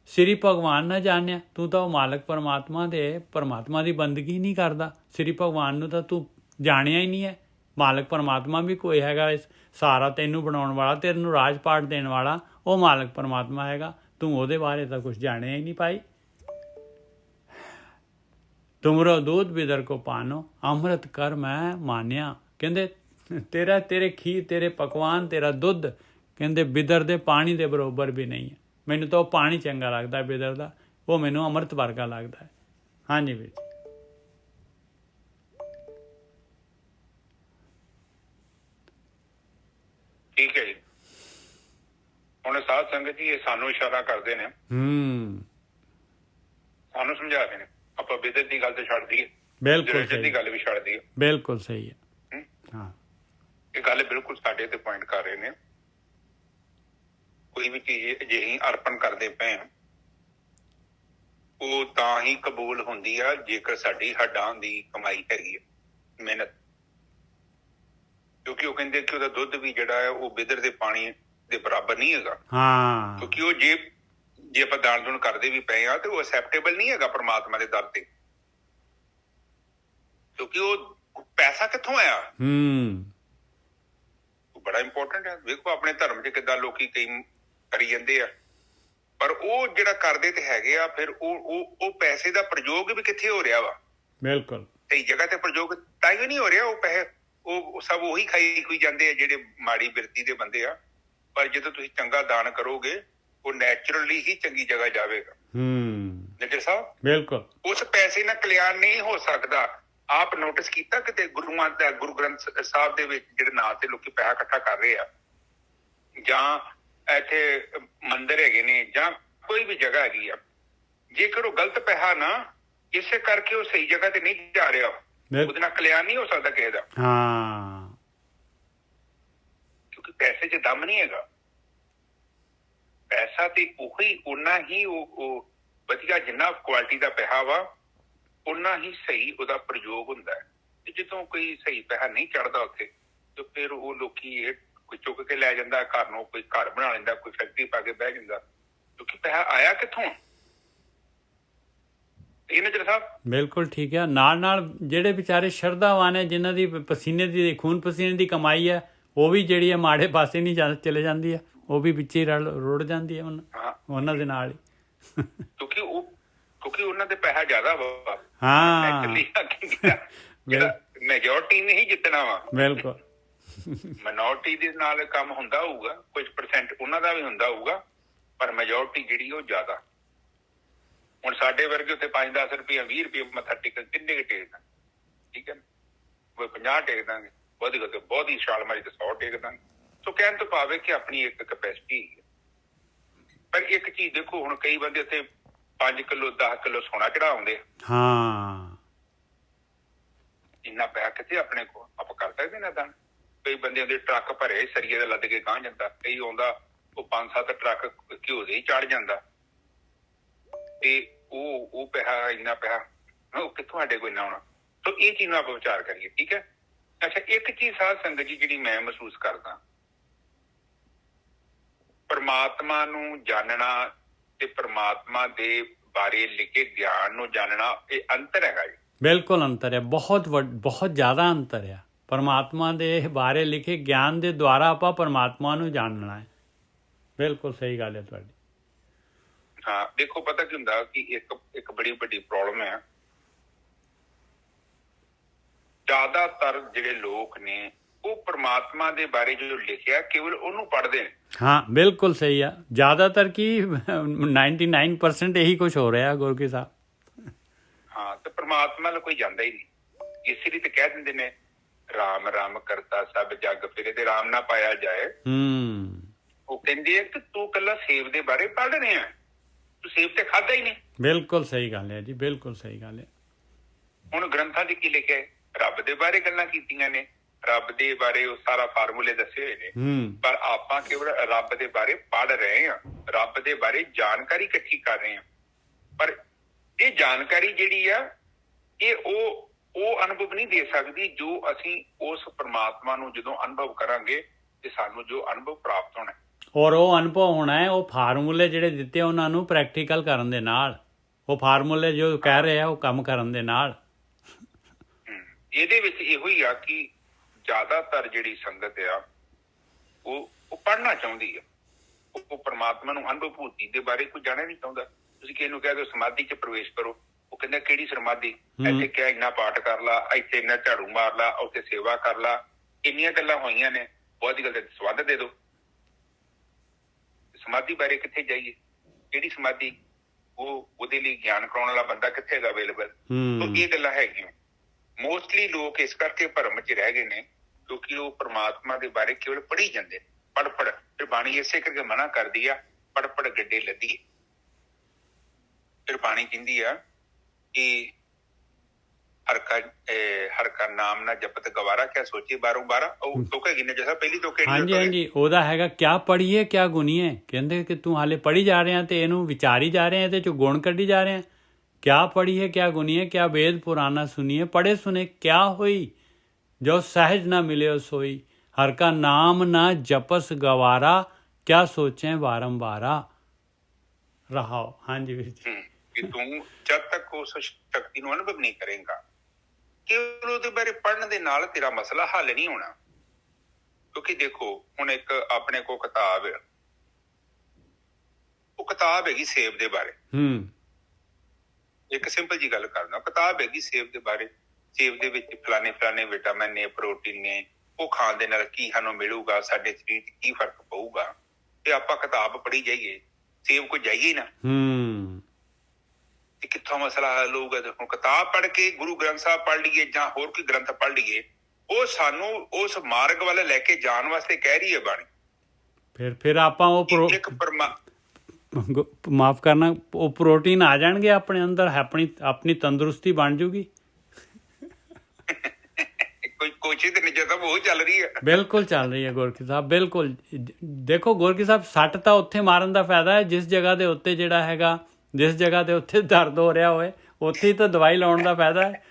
ਸ੍ਰੀ ਭਗਵਾਨ ਨਾ ਜਾਣਿਆ। ਤੂੰ ਤਾਂ ਉਹ ਮਾਲਕ ਪਰਮਾਤਮਾ ਦੀ ਬੰਦਗੀ ਨਹੀਂ ਕਰਦਾ। ਸ੍ਰੀ ਭਗਵਾਨ ਨੂੰ ਤਾਂ ਤੂੰ ਜਾਣਿਆ ਹੀ ਨਹੀਂ ਹੈ। ਮਾਲਕ ਪਰਮਾਤਮਾ ਵੀ ਕੋਈ ਹੈਗਾ, ਇਸ ਸਾਰਾ ਤੈਨੂੰ ਬਣਾਉਣ ਵਾਲਾ, ਤੈਨੂੰ ਰਾਜ ਪਾਠ ਦੇਣ ਵਾਲਾ ਉਹ ਮਾਲਕ ਪਰਮਾਤਮਾ ਹੈਗਾ। ਤੂੰ ਉਹਦੇ ਬਾਰੇ ਤਾਂ ਕੁਝ ਜਾਣਿਆ ਹੀ ਨਹੀਂ ਭਾਈ। ਤੁਮਰੋ ਦੂਧ ਬਿਦਰ ਕੋ ਪਾਨੋ, ਅੰਮ੍ਰਿਤ ਕਰ ਮੈਂ ਮਾਨਿਆ। ਕਹਿੰਦੇ ਤੇਰੇ ਖੀਰ, ਤੇਰੇ ਪਕਵਾਨ, ਤੇਰਾ ਦੁੱਧ ਕਹਿੰਦੇ ਬਿਦਰ ਦੇ ਪਾਣੀ ਦੇ ਬਰਾਬਰ ਵੀ ਨਹੀਂ ਹੈ। ਮੈਨੂੰ ਤਾਂ ਉਹ ਪਾਣੀ ਚੰਗਾ ਲੱਗਦਾ ਬਿਦਰ ਦਾ, ਉਹ ਮੈਨੂੰ ਅੰਮ੍ਰਿਤ ਵਰਗਾ ਲੱਗਦਾ ਹੈ। ਹਾਂਜੀ ਵੀਰ। ਠੀਕ ਹੈ ਜੀ। ਹੁਣ ਸਾਧ ਸੰਗਤ ਜੀ ਇਹ ਸਾਨੂੰ ਇਸ਼ਾਰਾ ਕਰਦੇ ਨੇ, ਸਾਨੂੰ ਸਮਝਾ ਰਹੇ ਨੇ ਆਪਾਂ ਬਿਦਰ ਦੀ ਗੱਲ ਤੇ ਛੱਡ ਦਈਏ, ਬਿਲਕੁਲ ਦੀ ਗੱਲ ਵੀ ਛੱਡ ਦਈਏ। ਬਿਲਕੁਲ ਸਹੀ ਹੈ। ਹਾਂ, ਇਹ ਗੱਲ ਬਿਲਕੁਲ ਸਾਡੇ ਤੇ ਪੁਆਇੰਟ ਕਰ ਰਹੇ ਨੇ। ਕੋਈ ਵੀ ਚੀਜ਼ ਅਜਿਹੀ ਅਰਪਣ ਕਰਦੇ ਪਏ ਆ ਉਹ ਤਾਂ ਹੀ ਕਬੂਲ ਹੁੰਦੀ ਆ ਜੇਕਰ ਸਾਡੀ ਹੱਡਾਂ ਦੀ ਕਮਾਈ ਹੈਗੀ ਹੈ, ਮਿਹਨਤ। ਕਿਉਂਕਿ ਉਹ ਕਹਿੰਦੇ ਕਿ ਉਹਦਾ ਦੁੱਧ ਵੀ ਜਿਹੜਾ ਹੈ ਉਹ ਬਿਦਰ ਦੇ ਪਾਣੀ ਦੇ ਬਰਾਬਰ ਨਹੀਂ ਹੈਗਾ। ਹਾਂ, ਕਿਉਂਕਿ ਉਹ ਜੇ ਆਪਾਂ ਦਾਨ ਦੂਣ ਕਰਦੇ ਵੀ ਪਏ ਆ ਤੇ ਉਹ ਅਸੈਪਟੇਬਲ ਨਹੀਂ ਹੈਗਾ ਪਰਮਾਤਮਾ ਦੇ ਦਰ ਤੇ, ਕਿਉਂਕਿ ਉਹ ਪੈਸਾ ਕਿੱਥੋਂ ਆਇਆ। ਬੜਾ ਇੰਪੋਰਟੈਂਟ ਹੈ। ਵੇਖੋ ਆਪਣੇ ਧਰਮ 'ਚ ਕਿੱਦਾਂ ਲੋਕੀ ਕਈ ਕਰੀ ਜਾਂਦੇ ਆ, ਪਰ ਉਹ ਜਿਹੜਾ ਕਰਦੇ ਤੇ ਹੈਗੇ ਆ, ਫਿਰ ਉਹ ਪੈਸੇ ਦਾ ਪ੍ਰਯੋਗ ਵੀ ਕਿੱਥੇ ਹੋ ਰਿਹਾ ਵਾ। ਬਿਲਕੁਲ ਕਈ ਜਗ੍ਹਾ ਤੇ ਪ੍ਰਯੋਗ ਤਾਂ ਹੀ ਨਹੀਂ ਹੋ ਰਿਹਾ। ਉਹ ਪੈਸੇ ਉਹ ਸਭ ਉਹੀ ਖਾਈ ਖੁਈ ਜਾਂਦੇ ਆ ਜਿਹੜੇ ਮਾੜੀ ਬਿਰਤੀ ਦੇ ਬੰਦੇ ਆ। ਪਰ ਜਦੋਂ ਤੁਸੀਂ ਚੰਗਾ ਦਾਨ ਕਰੋਗੇ ਉਹ ਨੈਚੁਰਲੀ ਹੀ ਚੰਗੀ ਜਗ੍ਹਾ ਜਾਵੇਗਾ। ਨਿੱਜਰ ਸਾਹਿਬ ਬਿਲਕੁਲ ਉਸ ਪੈਸੇ ਨਾਲ ਕਲਿਆਣ ਨਹੀਂ ਹੋ ਸਕਦਾ। ਆਪ ਨੋਟਿਸ ਕੀਤਾ ਕਿਤੇ ਗੁਰੂ ਗ੍ਰੰਥ ਸਾਹਿਬ ਦੇ ਵਿੱਚ ਜਿਹੜੇ ਨਾਂ ਤੇ ਲੋਕੀ ਪੈਸਾ ਇਕੱਠਾ ਕਰ ਰਹੇ ਆ, ਜਾਂ ਇੱਥੇ ਮੰਦਿਰ ਹੈਗੇ ਨੇ, ਜਾਂ ਕੋਈ ਵੀ ਜਗ੍ਹਾ ਹੈਗੀ ਆ, ਜੇਕਰ ਉਹ ਗਲਤ ਪੈਸਾ ਨਾ ਇਸੇ ਕਰਕੇ ਉਹ ਸਹੀ ਜਗ੍ਹਾ ਤੇ ਨਹੀਂ ਜਾ ਰਿਹਾ, ਉਹਦੇ ਨਾਲ ਕਲਿਆਣ ਨਹੀਂ ਹੋ ਸਕਦਾ ਕਿਸੇ ਦਾ। ਕਿਉਂਕਿ ਪੈਸੇ 'ਚ ਦਮ ਨਹੀਂ ਹੈਗਾ। ਪੈਸਾ ਤੇ ਉਹੀ ਓਨਾ ਹੀ ਉਹ ਵਧੀਆ ਜਿੰਨਾ ਕੁਆਲਿਟੀ ਦਾ ਪੈਸਾ ਵਾ ਉਨਾ ਹੀ ਸਹੀ ਉਹਦਾ ਪ੍ਰਯੋਗ ਹੁੰਦਾ ਹੈ। ਤੇ ਜਦੋਂ ਕੋਈ ਸਹੀ ਪੈਸਾ ਨਹੀਂ ਚੜਦਾ ਉੱਥੇ ਤੇ ਫਿਰ ਉਹ ਲੋਕੀ ਇਹ ਕੋਈ ਚੁੱਕ ਕੇ ਲੈ ਜਾਂਦਾ ਘਰ ਨੂੰ, ਕੋਈ ਘਰ ਬਣਾ ਲੈਂਦਾ, ਕੋਈ ਫੈਕਟਰੀ ਪਾ ਕੇ ਬਹਿ ਜਾਂਦਾ, ਕਿਉਂਕਿ ਪੈਸਾ ਆਇਆ ਕਿੱਥੋਂ? ਇਹ ਨਜ਼ਰ ਸਾਹਿਬ ਬਿਲਕੁਲ ਠੀਕ ਹੈ। ਨਾਲ ਨਾਲ ਜਿਹੜੇ ਵਿਚਾਰੇ ਸ਼ਰਧਾਵਾਨ ਹੈ, ਜਿਨ੍ਹਾਂ ਦੀ ਪਸੀਨੇ ਦੀ ਖੂਨ ਪਸੀਨੇ ਦੀ ਕਮਾਈ ਹੈ, ਉਹ ਵੀ ਜਿਹੜੀ ਹੈ ਮਾੜੇ ਪਾਸੇ ਨਹੀਂ ਚਲੇ ਜਾਂਦੀ ਹੈ, ਉਹ ਵੀ ਵਿੱਚ ਹੀ ਰੁੜ ਜਾਂਦੀ ਹੈ ਉਹਨਾਂ ਦੇ ਨਾਲ ਹੀ। ਕਿਉਂਕਿ ਉਹਨਾਂ ਦੇ ਪੈਸਾ ਜ਼ਿਆਦਾ ਵਾ। ਹਾਂ ਮੈਜੋਰਟੀ ਨਹੀਂ ਜਿੱਤਣਾ ਵਾ, ਬਿਲਕੁਲ ਮਿਨੋਰਟੀ ਦੇ ਨਾਲ ਕੰਮ ਹੁੰਦਾ ਹੋਊਗਾ, ਕੁਝ % ਉਹਨਾਂ ਦਾ ਵੀ ਹੁੰਦਾ ਹੋਊਗਾ, ਪਰ ਮੈਜੋਰਟੀ ਜਿਹੜੀ ਉਹ ਜ਼ਿਆਦਾ। ਹੁਣ ਸਾਡੇ ਵਰਗੇ ਉੱਥੇ 5-10 ਰੁਪਏ 20 ਰੁਪਏ ਮੱਥਾ ਟੇਕਣ ਕਿੰਨੇ ਕੁ ਟੇਕ ਦਾਂਗੇ? ਠੀਕ ਹੈ, ਕੋਈ 50 ਟੇਕ ਦਾਂਗੇ, ਬਹੁਤ ਹੀ ਛਾਲ ਮਾਰੀ ਤੇ 100 ਟੇਕ ਦਾਂਗੇ। ਸੋ ਕਹਿਣ ਤੋਂ ਭਾਵ ਹੈ ਕਿ ਆਪਣੀ ਇੱਕ ਕੈਪੈਸਿਟੀ ਹੈ। ਪਰ ਇੱਕ ਚੀਜ਼ ਦੇਖੋ, ਹੁਣ ਕਈ ਬੰਦੇ ਉੱਥੇ 5 ਕਿਲੋ 10 ਕਿਲੋ ਸੋਨਾ ਚੜਾਉਂਦੇ। ਹਾਂ, ਇੰਨਾ ਪੈਸਾ ਕਿੱਥੇ ਆਪਣੇ ਕੋਲ ਆਪਾਂ ਕਰ ਸਕਦੇ ਨਾ ਦਾਨ। ਕਈ ਬੰਦਿਆਂ ਦੇ ਟਰੱਕ ਭਰੇ ਸਰੀਏ ਦਾ ਲੱਦ ਕੇ ਗਾਂਹ ਜਾਂਦਾ, ਕਈ ਆਉਂਦਾ ਉਹ 5-7 ਟਰੱਕ ਘਿਓ ਦੇ ਹੀ ਚੜ ਜਾਂਦਾ, ਤੇ ਉਹ ਪੈਸਾ ਇੰਨਾ ਪੈਸਾ ਉਹ ਕਿੱਥੋਂ ਸਾਡੇ ਕੋਲ ਇੰਨਾ ਆਉਣਾ? ਸੋ ਇਹ ਚੀਜ਼ ਨੂੰ ਆਪਾਂ ਵਿਚਾਰ ਕਰੀਏ। ਠੀਕ ਹੈ। ਅੱਛਾ, ਇੱਕ ਚੀਜ਼ ਸਾਧ ਸੰਗਤ ਜੀ ਜਿਹੜੀ ਮੈਂ ਮਹਿਸੂਸ ਕਰਦਾ, ਪਰਮਾਤਮਾ ਨੂੰ ਜਾਣਨਾ ਤੇ ਪਰਮਾਤਮਾ ਦੇ ਬਾਰੇ ਲਿਖੇ ਗਿਆਨ ਨੂੰ ਜਾਣਨਾ, ਇਹ ਅੰਤਰ ਹੈਗਾ ਜੀ। ਬਿਲਕੁਲ ਅੰਤਰ ਹੈ, ਬਹੁਤ ਜ਼ਿਆਦਾ ਅੰਤਰ ਹੈ। ਪਰਮਾਤਮਾ ਦੇ ਬਾਰੇ ਲਿਖੇ ਗਿਆਨ ਦੇ ਦੁਆਰਾ ਆਪਾਂ ਪਰਮਾਤਮਾ ਨੂੰ ਜਾਣਨਾ ਹੈ। ਬਿਲਕੁਲ ਸਹੀ ਗੱਲ ਹੈ ਤੁਹਾਡੀ। ਹਾਂ, ਦੇਖੋ ਪਤਾ ਕੀ ਹੁੰਦਾ ਕਿ ਇੱਕ ਬੜੀ ਵੱਡੀ ਪ੍ਰੋਬਲਮ ਹੈ, ਜ਼ਿਆਦਾਤਰ ਜਿਹੜੇ ਲੋਕ ਨੇ ਉਹ ਪਰਮਾਤਮਾ ਦੇ ਬਾਰੇ ਜੋ ਲਿਖਿਆ ਕੇਵਲ ਉਹਨੂੰ ਪੜ੍ਹਦੇ ਨੇ। ਹਾਂ, ਬਿਲਕੁਲ ਸਹੀ ਆ। ਜ਼ਿਆਦਾਤਰ ਕੀ 99% ਇਹੀ ਕੁਝ ਹੋ ਰਿਹਾ ਗੁਰਕੀ ਸਾਹਿਬ। ਹਾਂ, ਤੇ ਪਰਮਾਤਮਾ ਨੂੰ ਕੋਈ ਜਾਂਦਾ ਹੀ ਨਹੀਂ। ਇਸੇ ਲਈ ਤੇ ਕਹਿ ਦਿੰਦੇ ਨੇ ਰਾਮ ਰਾਮ ਕਰਤਾ ਸਭ ਜਗ ਫਿਰੇ, ਤੇ ਰਾਮ ਨਾ ਪਾਇਆ ਜਾਏ। ਉਹ ਕਹਿੰਦੇ ਆ ਕਿ ਤੂੰ ਕੱਲਾ ਸੇਬ ਦੇ ਬਾਰੇ ਪੜ੍ਹ ਰਿਹਾ, ਤੂੰ ਸੇਬ ਤੇ ਖਾਧਾ ਹੀ ਨਹੀਂ। ਬਿਲਕੁਲ ਸਹੀ ਗੱਲ ਹੈ ਜੀ, ਬਿਲਕੁਲ ਸਹੀ ਗੱਲ ਹੈ। ਹੁਣ ਗ੍ਰੰਥਾਂ ਚ ਕੀ ਲਿਖਿਆ? ਰੱਬ ਦੇ ਬਾਰੇ ਗੱਲਾਂ ਕੀਤੀਆਂ ਨੇ, ਰੱਬ ਦੇ ਬਾਰੇ ਉਹ ਸਾਰਾ ਫਾਰਮੂਲੇ ਦੱਸੇ ਹੋਏ ਨੇ, ਪਰ ਆਪਾਂ ਕੇਵਲ ਰੱਬ ਦੇ ਬਾਰੇ ਪੜ੍ਹ ਰਹੇ ਹਾਂ, ਰੱਬ ਦੇ ਬਾਰੇ ਜਾਣਕਾਰੀ ਇਕੱਠੀ ਕਰ ਰਹੇ ਹਾਂ। ਪਰ ਇਹ ਜਾਣਕਾਰੀ ਜਿਹੜੀ ਆ, ਇਹ ਉਹ ਅਨੁਭਵ ਨਹੀਂ ਦੇ ਸਕਦੀ ਜੋ ਅਸੀਂ ਉਸ ਪਰਮਾਤਮਾ ਨੂੰ ਜਦੋਂ ਅਨੁਭਵ ਕਰਾਂਗੇ ਤੇ ਸਾਨੂੰ ਜੋ ਅਨੁਭਵ ਪ੍ਰਾਪਤ ਹੋਣਾ। ਔਰ ਉਹ ਅਨੁਭਵ ਹੋਣਾ ਹੈ ਉਹ ਫਾਰਮੂਲੇ ਜਿਹੜੇ ਦਿੱਤੇ ਉਹਨਾਂ ਨੂੰ ਪ੍ਰੈਕਟੀਕਲ ਕਰਨ ਦੇ ਨਾਲ, ਉਹ ਫਾਰਮੂਲੇ ਜੋ ਕਹਿ ਰਹੇ ਆ ਉਹ ਕੰਮ ਕਰਨ ਦੇ ਨਾਲ। ਇਹਦੇ ਵਿੱਚ ਇਹੋ ਹੀ ਆ ਕਿ ਜ਼ਿਆਦਾਤਰ ਜਿਹੜੀ ਸੰਗਤ ਆ ਉਹ ਪੜ੍ਹਨਾ ਚਾਹੁੰਦੀ ਆ, ਉਹ ਪਰਮਾਤਮਾ ਨੂੰ ਅਨੁਭੂਤੀ ਦੇ ਬਾਰੇ ਕੋਈ ਜਾਣਨਾ ਨਹੀਂ ਚਾਹੁੰਦਾ। ਤੁਸੀਂ ਕਿਸੇ ਨੂੰ ਕਹਿ ਦਿਓ ਸਮਾਧੀ 'ਚ ਪ੍ਰਵੇਸ਼ ਕਰੋ, ਉਹ ਕਹਿੰਦਾ ਕਿਹੜੀ ਸਮਾਧੀ? ਇੱਥੇ ਕਿਹਾ ਇੰਨਾ ਪਾਠ ਕਰ ਲਾ, ਇੱਥੇ ਇੰਨਾ ਝਾੜੂ ਮਾਰ ਲਾ, ਉੱਥੇ ਸੇਵਾ ਕਰ ਲਾ, ਇੰਨੀਆਂ ਗੱਲਾਂ ਹੋਈਆਂ ਨੇ, ਬਹੁਤੀ ਗੱਲ ਤੇ ਸਬੰਧ ਦੇ ਦਿਓ। ਸਮਾਧੀ ਬਾਰੇ ਕਿੱਥੇ ਜਾਈਏ? ਕਿਹੜੀ ਸਮਾਧੀ? ਉਹਦੇ ਲਈ ਗਿਆਨ ਕਰਾਉਣ ਵਾਲਾ ਬੰਦਾ ਕਿੱਥੇ ਹੈਗਾ ਅਵੇਲੇਬਲ? ਇਹ ਗੱਲਾਂ ਹੈਗੀਆਂ। ਮੋਸਟਲੀ ਲੋਕ ਇਸ ਕਰਕੇ ਭਰਮ 'ਚ ਰਹਿ ਗਏ ਨੇ ਕਿਉਂਕਿ ਉਹ ਪਰਮਾਤਮਾ ਦੇ ਬਾਰੇ ਕੇਵਲ ਪੜ੍ਹੀ ਜਾਂਦੇ, ਪੜ੍ਹ। ਫਿਰ ਬਾਣੀ ਇਸੇ ਕਰਕੇ ਮਨਾ ਕਰਦੀ ਆ, ਪੜ੍ਹ ਗੱਡੇ ਲੱਦੀਏ। ਫਿਰ ਬਾਣੀ ਕਹਿੰਦੀ ਆ ਕਿ ਹਰ ਕਾ ਨਾਮ ਨਾ ਜਪਤ ਗਵਾਰਾ, ਕਿਆ ਸੋਚੇ 12 ਉਹ ਤੋਕੇ ਗਿਨੇ ਜੈਸਾ ਪਹਿਲੀ ਤੋਕੇ। ਹਾਂਜੀ, ਉਹਦਾ ਹੈਗਾ ਕਿਆ ਪੜ੍ਹੀਏ ਕਿਆ ਗੁਣੀਏ। ਕਹਿੰਦੇ ਕਿ ਤੂੰ ਹਾਲੇ ਪੜ੍ਹੀ ਜਾ ਰਿਹਾ ਤੇ ਇਹਨੂੰ ਵਿਚਾਰੀ ਜਾ ਰਿਹਾ, ਇਹਦੇ 'ਚੋਂ ਗੁਣ ਕੱਢੀ ਜਾ ਰਿਹਾ। ਕਿਆ ਪੜ੍ਹੀਏ ਕਿਆ ਗੁਣੀਏ, ਕਿਆ ਵੇਦ ਪੁਰਾਣਾ ਸੁਣੀਏ, ਪੜ੍ਹੇ ਸੁਣੇ ਕਿਆ ਹੋਈ, ਜੋ ਸਹਿਜ ਨਾ ਮਿਲੇ ਸੋਈ। ਹਰ ਕਾ ਨਾਮ ਨਾ ਜਪਸ ਗਵਾਰਾ, ਕਿਆ ਸੋਚੇ ਬਾਰੰਬਾਰਾ। ਰਹਾਓ। ਹਾਂਜੀ ਵੀਰ ਜੀ। ਕਿ ਤੂੰ ਜਦ ਤੱਕ ਉਸ ਸ਼ਕਤੀ ਨੂੰ ਅਨੁਭਵ ਨਹੀਂ ਕਰੇਗਾ, ਕੇਵਲ ਉਹਦੇ ਬਾਰੇ ਪੜ੍ਹਨ ਦੇ ਨਾਲ ਤੇਰਾ ਮਸਲਾ ਹੱਲ ਨਹੀਂ ਹੋਣਾ। ਕਿਉਂਕਿ ਦੇਖੋ ਹੁਣ ਇੱਕ ਆਪਣੇ ਕੋਲ ਕਿਤਾਬ ਹੈ, ਉਹ ਕਿਤਾਬ ਹੈਗੀ ਸੇਬ ਦੇ ਬਾਰੇ। ਇੱਕ ਸਿੰਪਲ ਜੀ ਗੱਲ ਕਰਦਾ, ਕਿਤਾਬ ਹੈਗੀ ਸੇਬ ਦੇ ਬਾਰੇ। ਸੇਬ ਦੇ ਵਿੱਚ ਫਲਾਣੇ ਵਿਟਾਮਿਨ ਨੇ, ਪ੍ਰੋਟੀਨ ਨੇ, ਉਹ ਖਾਣ ਦੇ ਨਾਲ ਕੀ ਸਾਨੂੰ ਮਿਲੂਗਾ, ਸਾਡੇ ਸਰੀਰ 'ਚ ਕੀ ਫਰਕ ਪਊਗਾ। ਤੇ ਆਪਾਂ ਕਿਤਾਬ ਪੜ੍ਹੀ ਜਾਈਏ, ਸੇਬ ਕੋ ਜਾਈਏ ਨਾ, ਤੇ ਕਿੱਥੋਂ ਮਸਲਾ ਹੱਲ ਹੋਊਗਾ? ਹੁਣ ਕਿਤਾਬ ਪੜ੍ਹ ਕੇ ਗੁਰੂ ਗ੍ਰੰਥ ਸਾਹਿਬ ਪੜ੍ਹ ਲਈਏ ਜਾਂ ਹੋਰ ਕੋਈ ਗ੍ਰੰਥ ਪੜ੍ਹ ਲਈਏ, ਉਹ ਸਾਨੂੰ ਉਸ ਮਾਰਗ ਵੱਲ ਲੈ ਕੇ ਜਾਣ ਵਾਸਤੇ ਕਹਿ ਰਹੀ ਹੈ ਬਾਣੀ। ਫਿਰ ਆਪਾਂ ਉਹ ਮਾਫ ਕਰਨਾ, ਉਹ ਪ੍ਰੋਟੀਨ ਆ ਜਾਣਗੇ ਆਪਣੇ ਅੰਦਰ, ਆਪਣੀ ਤੰਦਰੁਸਤੀ ਬਣ ਜੂਗੀ। ਕੋਸ਼ਿਸ਼ ਤੇ ਨਿਜਰ ਸਾਹਿਬ ਉਹ ਚੱਲ ਰਹੀ ਹੈ। ਬਿਲਕੁਲ ਚੱਲ ਰਹੀ ਹੈ ਗੁਰਕੀ ਸਾਹਿਬ, ਬਿਲਕੁਲ। ਦੇਖੋ ਗੁਰਕੀ ਸਾਹਿਬ, ਸੱਟ ਤਾਂ ਉੱਥੇ ਮਾਰਨ ਦਾ ਫਾਇਦਾ ਹੈ ਜਿਸ ਜਗ੍ਹਾ ਦੇ ਉੱਤੇ ਜਿਹੜਾ ਹੈਗਾ ਜਿਸ ਜਗ੍ਹਾ ਤੇ ਉੱਥੇ ਦਰਦ ਹੋ ਰਿਹਾ ਹੋਵੇ ਉੱਥੇ ਹੀ ਤਾਂ ਦਵਾਈ ਲਾਉਣ ਦਾ ਫਾਇਦਾ ਹੈ।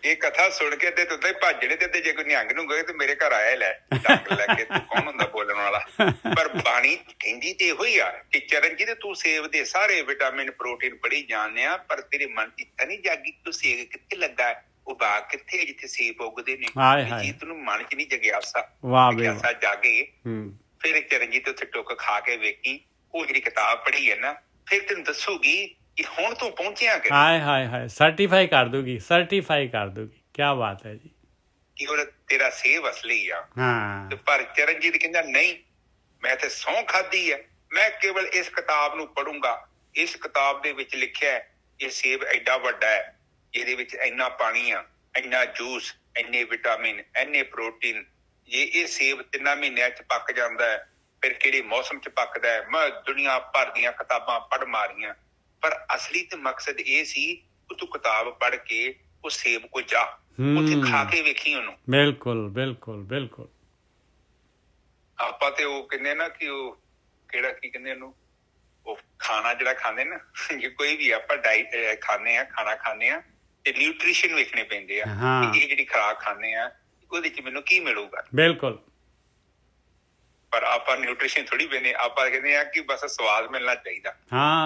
ਇਹ ਕਥਾ ਸੁਣ ਕੇ ਤੇ ਤੁੱਤੇ ਭੱਜਣੇ ਤੇ ਜੇ ਕੋਈ ਨਿਹੰਗ ਨੂੰ ਗਏ ਤੇ ਮੇਰੇ ਘਰ ਆਇਆ ਲੈ ਡਾਕਟਰ ਲੈ ਕੇ, ਤੂੰ ਕੌਣ ਹੁੰਦਾ ਬੋਲਣ ਵਾਲਾ। ਪਰ ਬਾਣੀ ਕਹਿੰਦੀ ਤੇ ਇਹੋ ਹੀ ਆ ਕਿ ਚਰਨਜੀਤ ਤੂੰ ਸੇਬ ਦੇ ਸਾਰੇ ਵਿਟਾਮਿਨ ਪ੍ਰੋਟੀਨ ਪੜੀ ਜਾਣਦੇ ਆ, ਪਰ ਤੇਰੇ ਮਨ ਚ ਤਾਂ ਨਹੀਂ ਜਾਗੀ ਤੂੰ ਸੇਬ ਕਿੱਥੇ ਲੱਗਾ, ਉਹ ਬਾਗ ਕਿੱਥੇ ਜਿੱਥੇ ਸੇਬ ਉੱਗਦੇ ਨੇ। ਜੀ ਤੈਨੂੰ ਮਨ ਚ ਨਹੀਂ ਜਗਿਆਸਾ ਜਾਗੇ ਫਿਰ ਚਰਨਜੀਤ ਉੱਥੇ ਟੁੱਕ ਖਾ ਕੇ ਵੇਖੀ, ਉਹ ਜਿਹੜੀ ਕਿਤਾਬ ਪੜ੍ਹੀ ਹੈ ਨਾ, ਫਿਰ ਤੈਨੂੰ ਦੱਸੂਗੀ ਕਿ ਹੁਣ ਤੂੰ ਪਹੁੰਚਿਆ ਕਿ ਹਾਏ ਸਰਟੀਫਾਈ ਕਰ ਦੂਗੀ ਕੀ ਬਾਤ ਹੈ ਜੀ ਕਿ ਉਹ ਤੇਰਾ ਸੇਬ ਅਸਲੀ ਆ। ਤੇ ਪਰ ਚਰਨਜੀਤ ਕਹਿੰਦਾ ਨਹੀਂ, ਮੈਂ ਤੇ ਸਹੁੰ ਖਾਧੀ ਹੈ, ਮੈਂ ਕੇਵਲ ਇਸ ਕਿਤਾਬ ਨੂੰ ਪੜੂੰਗਾ। ਇਸ ਕਿਤਾਬ ਦੇ ਵਿੱਚ ਲਿਖਿਆ ਹੈ ਇਹ ਸੇਬ ਐਡਾ ਵੱਡਾ ਹੈ, ਇਹਦੇ ਵਿੱਚ ਇੰਨਾ ਪਾਣੀ ਆ, ਇੰਨਾ ਜੂਸ, ਇੰਨੇ ਵਿਟਾਮਿਨ, ਇੰਨੇ ਪ੍ਰੋਟੀਨ। ਜੇ ਇਹ ਸੇਬ 3 ਮਹੀਨਿਆਂ ਚ ਪੱਕ ਜਾਂਦਾ ਹੈ, ਫਿਰ ਕਿਹੜੇ ਮੌਸਮ ਚ ਪੱਕਦਾ ਹੈ। ਮੈਂ ਦੁਨੀਆ ਭਰ ਦੀਆਂ ਕਿਤਾਬਾਂ ਪੜ੍ਹ ਮਾਰੀਆਂ, ਪਰ ਅਸਲੀ ਤੇ ਮਕਸਦ ਇਹ ਸੀ ਕਿ ਤੂੰ ਕਿਤਾਬ ਪੜ੍ਹ ਕੇ ਉਹ ਸੇਬ ਕੋ ਜਾ, ਉੱਥੇ ਖਾ ਕੇ ਵੇਖੀ ਉਹਨੂੰ। ਬਿਲਕੁਲ ਆਪਾਂ ਤੇ ਉਹ ਕਹਿੰਦੇ ਨਾ ਕਿ ਉਹ ਕਿਹੜਾ ਕੀ ਕਹਿੰਦੇ ਉਹਨੂੰ, ਉਹ ਖਾਣਾ ਜਿਹੜਾ ਖਾਂਦੇ ਨਾ, ਜੇ ਕੋਈ ਵੀ ਆਪਾਂ ਡਾਈਟ ਖਾਂਦੇ ਆ, ਖਾਣਾ ਖਾਂਦੇ ਆ ਤੇ ਨਿਊਟ੍ਰੀਸ਼ਨ ਵੇਖਣੇ ਪੈਂਦੇ ਆ। ਇਹ ਜਿਹੜੀ ਖੁਰਾਕ ਖਾਂਦੇ ਆ ਉਹਦੇ ਚ ਮੈਨੂੰ ਕੀ ਮਿਲੂਗਾ। ਬਿਲਕੁਲ। ਪਰ ਆਪਾਂ ਨਿਊਟ੍ਰੀਸ਼ਨ ਥੋੜੀ ਪੈਂਦੇ, ਆਪਾਂ ਕਹਿੰਦੇ ਆ ਕਿ ਬਸ ਸਵਾਦ ਮਿਲਣਾ ਚਾਹੀਦਾ।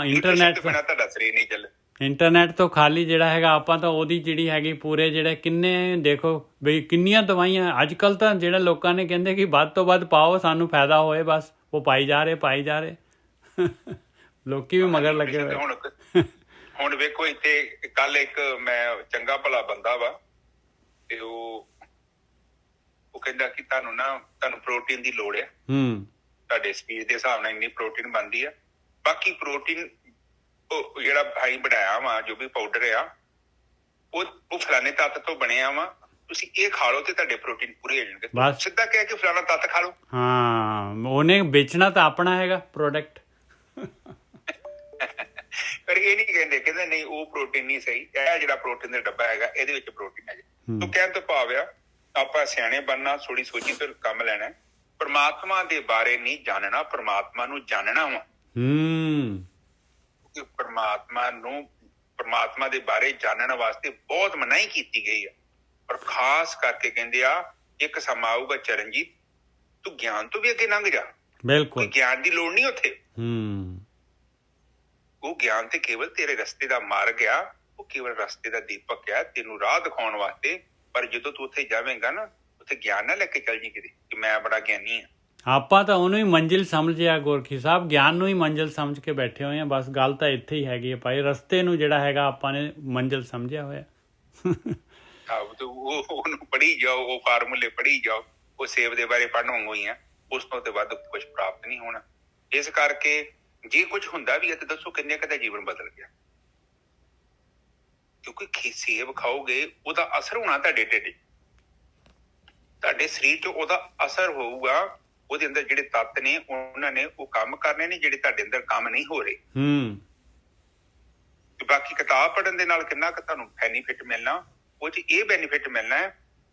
ਇੰਟਰਨੈਟ ਤੋਂ ਬਿਨਾਂ ਤੁਹਾਡਾ ਸਰੀਰ ਨਹੀਂ ਚੱਲ। ਇੰਟਰਨੈਟ ਤੋਂ ਖਾਲੀ ਜਿਹੜਾ ਹੈਗਾ ਆਪਾਂ ਤਾਂ ਉਹਦੀ ਜਿਹੜੀ ਹੈਗੀ ਪੂਰੇ ਜਿਹੜੇ ਕਿੰਨੇ ਦੇਖੋ ਬਈ ਕਿੰਨੀਆਂ ਦਵਾਈਆਂ ਅੱਜ ਕੱਲ੍ਹ ਤਾਂ ਜਿਹੜਾ ਲੋਕਾਂ ਨੇ ਕਹਿੰਦੇ ਕਿ ਵੱਧ ਤੋਂ ਵੱਧ ਪਾਓ ਸਾਨੂੰ ਫਾਇਦਾ ਹੋਏ, ਬਸ ਉਹ ਪਾਈ ਜਾ ਰਹੇ ਲੋਕੀ ਵੀ ਮਗਰ ਲੱਗੇ ਹੋਏ। ਹੁਣ ਵੇਖੋ ਇੱਥੇ ਕੱਲ ਇੱਕ ਮੈਂ ਚੰਗਾ ਭਲਾ ਬੰਦਾ ਵਾ ਤੇ ਉਹ ਕਹਿੰਦਾ ਕਿ ਤੁਹਾਨੂੰ ਪ੍ਰੋਟੀਨ ਦੀ ਲੋੜ ਹੈ, ਤੁਹਾਡੇ ਸਰੀਰ ਦੇ ਹਿਸਾਬ ਨਾਲ ਇੰਨੀ ਪ੍ਰੋਟੀਨ ਬਣਦੀ ਆ। ਬਾਕੀ ਪ੍ਰੋਟੀਨ ਉਹ ਜਿਹੜਾ ਭਾਈ ਬਣਾਇਆ ਵਾ ਜੋ ਵੀ ਪਾਊਡਰ ਆ ਉਹ ਫਲਾਣੇ ਤੱਤ ਤੋਂ ਬਣਿਆ ਵਾ, ਤੁਸੀਂ ਇਹ ਖਾ ਲਓ ਤੇ ਤੁਹਾਡੇ ਪ੍ਰੋਟੀਨ ਪੂਰੇ ਹੋ ਜਾਣਗੇ। ਸਿੱਧਾ ਕਹਿ ਕੇ ਫਲਾਣਾ ਤੱਤ ਖਾ ਲਓ। ਉਹਨੇ ਵੇਚਣਾ ਤਾਂ ਆਪਣਾ ਹੈਗਾ ਪ੍ਰੋਡਕਟ। ਪਰ ਇਹ ਨਹੀਂ ਕਹਿੰਦੇ ਨਹੀਂ ਉਹ ਪ੍ਰੋਟੀਨ ਨਹੀਂ ਸਹੀ, ਇਹ ਜਿਹੜਾ ਪ੍ਰੋਟੀਨ ਦਾ ਡੱਬਾ ਹੈਗਾ ਇਹਦੇ ਵਿੱਚ ਪ੍ਰੋਟੀਨ ਹੈ। ਤੂੰ ਕਹਿਣ ਤੋਂ ਭਾਵ ਆ ਆਪਾਂ ਸਿਆਣੇ ਬਣਨਾ, ਥੋੜੀ ਸੋਚੀ ਤੇ ਕੰਮ ਲੈਣਾ। ਪਰਮਾਤਮਾ ਦੇ ਬਾਰੇ ਨਹੀਂ ਜਾਣਨਾ, ਪਰਮਾਤਮਾ ਨੂੰ ਜਾਣਨਾ ਵਾ। ਪਰਮਾਤਮਾ ਦੇ ਬਾਰੇ ਜਾਣਨ ਵਾਸਤੇ ਬਹੁਤ ਮਨਾਹੀ ਕੀਤੀ ਗਈ ਆ, ਪਰ ਖਾਸ ਕਰਕੇ ਕਹਿੰਦੇ ਆ ਇੱਕ ਸਮਾਂ ਆਊਗਾ ਚਰਨਜੀਤ ਤੂੰ ਗਿਆਨ ਤੋਂ ਵੀ ਅੱਗੇ ਲੰਘ ਜਾ। ਬਿਲਕੁਲ ਗਿਆਨ ਦੀ ਲੋੜ ਨਹੀਂ ਉੱਥੇ। ਉਹ ਗਿਆਨ ਤੇ ਕੇਵਲ ਤੇਰੇ ਰਸਤੇ ਦਾ ਮਾਰਗ ਆ, ਉਹ ਕੇਵਲ ਰਸਤੇ ਦਾ ਦੀਪਕ ਆ ਤੈਨੂੰ ਰਾਹ ਦਿਖਾਉਣ ਵਾਸਤੇ। ਪਰ ਜਦੋਂ ਤੂੰ ਉੱਥੇ ਜਾਵੇਂਗਾ ਨਾ, ਉੱਥੇ ਗਿਆਨ ਨਾ ਲੈ ਕੇ ਚੱਲ ਜੀ ਕਿਤੇ ਕਿ ਮੈਂ ਬੜਾ ਗਿਆਨੀ ਆ। ਆਪਾਂ ਤਾਂ ਉਹਨੂੰ ਹੀ ਮੰਜ਼ਿਲ ਸਮਝਿਆ ਗੋਰਖੀ ਸਾਹਿਬ, ਗਿਆਨ ਨੂੰ ਹੀ ਮੰਜ਼ਿਲ ਸਮਝ ਕੇ ਬੈਠੇ ਹੋਏ ਆ। ਬਸ ਗੱਲ ਤਾਂ ਇੱਥੇ ਹੀ ਹੈਗੀ ਹੈ ਭਾਈ, ਰਸਤੇ ਨੂੰ ਜਿਹੜਾ ਹੈਗਾ ਆਪਾਂ ਨੇ ਮੰਜ਼ਿਲ ਸਮਝਿਆ ਹੋਇਆ। ਉਹਨੂੰ ਪੜ੍ਹੀ ਜਾਓ, ਉਹ ਫਾਰਮੂਲੇ ਪੜ੍ਹੀ ਜਾਓ, ਉਹ ਸੇਬ ਦੇ ਬਾਰੇ ਪੜ੍ਹਨ ਵਾਂਗੂ ਹੀ ਆ, ਉਸ ਤੋਂ ਤੇ ਵੱਧ ਕੁਝ ਪ੍ਰਾਪਤ ਨਹੀਂ ਹੋਣਾ। ਇਸ ਕਰਕੇ ਜੇ ਕੁਝ ਹੁੰਦਾ ਵੀ ਹੈ ਤਾਂ ਦੱਸੋ ਕਿੰਨੇ ਕਦਾ ਜੀਵਨ ਬਦਲ ਗਿਆ, ਕਿਉਂਕਿ ਸੇਬ ਖਾਓਗੇ ਉਹਦਾ ਅਸਰ ਹੋਣਾ ਤੁਹਾਡੇ ਢਿੱਡ, ਤੁਹਾਡੇ ਸਰੀਰ 'ਚ ਉਹਦਾ ਅਸਰ ਹੋਊਗਾ। ਉਹਦੇ ਅੰਦਰ ਜਿਹੜੇ ਤੱਤ ਨੇ ਉਹਨਾਂ ਨੇ ਉਹ ਕੰਮ ਕਰਨੇ ਨੇ ਜਿਹੜੇ ਤੁਹਾਡੇ ਅੰਦਰ ਕੰਮ ਨਹੀਂ ਹੋ ਰਹੇ। ਬਾਕੀ ਕਿਤਾਬ ਪੜ੍ਹਨ ਦੇ ਨਾਲ ਕਿੰਨਾ ਕੁ ਤੁਹਾਨੂੰ ਬੈਨੀਫਿਟ ਮਿਲਣਾ, ਉਹ 'ਚ ਇਹ ਬੈਨੀਫਿਟ ਮਿਲਣਾ ਹੈ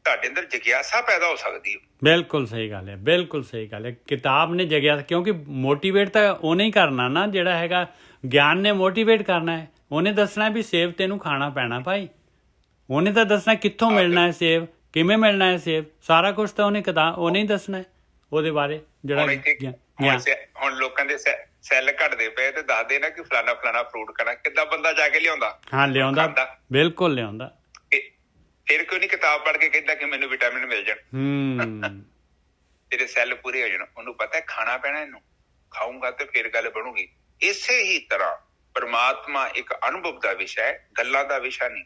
ਤੁਹਾਡੇ ਅੰਦਰ ਜਗਿਆਸਾ ਪੈਦਾ ਹੋ ਸਕਦੀ ਹੈ। ਬਿਲਕੁਲ ਸਹੀ ਗੱਲ ਹੈ। ਕਿਤਾਬ ਨੇ ਜਗਿਆਸਾ, ਕਿਉਂਕਿ ਮੋਟੀਵੇਟ ਤਾਂ ਉਹਨੇ ਹੀ ਕਰਨਾ ਨਾ, ਜਿਹੜਾ ਹੈਗਾ ਗਿਆਨ ਨੇ ਮੋਟੀਵੇਟ ਕਰਨਾ ਹੈ। ਉਹਨੇ ਦੱਸਣਾ ਵੀ ਸੇਬ ਤੈਨੂੰ ਖਾਣਾ ਪੈਣਾ ਭਾਈ, ਉਹਨੇ ਤਾਂ ਦੱਸਣਾ ਕਿੱਥੋਂ ਮਿਲਣਾ ਹੈ ਸੇਬ, ਕਿਵੇਂ ਮਿਲਣਾ ਹੈ ਸੇਬ, ਸਾਰਾ ਕੁਛ ਤਾਂ ਉਹਨੇ ਹੀ ਦੱਸਣਾ ਹੈ ਉਹਦੇ ਬਾਰੇ। ਹੁਣ ਲੋਕਾਂ ਦੇ ਸੈੱਲ ਘਟਦੇ ਪਏ ਤੇ ਦੱਸਦੇ ਨਾ ਕਿ ਫਲਾਣਾ ਫਰੂਟ ਖਾਣਾ, ਕਿੱਦਾਂ ਬੰਦਾ ਜਾ ਕੇ ਲਿਆਉਂਦਾ। ਬਿਲਕੁਲ ਲਿਆਉਂਦਾ। ਫਿਰ ਕਿਉਂ ਨਹੀਂ ਕਿਤਾਬ ਪੜ੍ਹ ਕੇ ਕਹਿੰਦਾ ਕਿ ਮੈਨੂੰ ਵਿਟਾਮਿਨ ਮਿਲ ਜਾਣ, ਤੇਰੇ ਸੈੱਲ ਪੂਰੇ ਹੋ ਜਾਣ। ਉਹਨੂੰ ਪਤਾ ਖਾਣਾ ਪੈਣਾ, ਇਹਨੂੰ ਖਾਊਂਗਾ ਤੇ ਫਿਰ ਗੱਲ ਬਣੂਗੀ। ਇਸੇ ਹੀ ਤਰ੍ਹਾਂ ਪਰਮਾਤਮਾ ਇੱਕ ਅਨੁਭਵ ਦਾ ਵਿਸ਼ਾ ਹੈ, ਗੱਲਾਂ ਦਾ ਵਿਸ਼ਾ ਨਹੀਂ,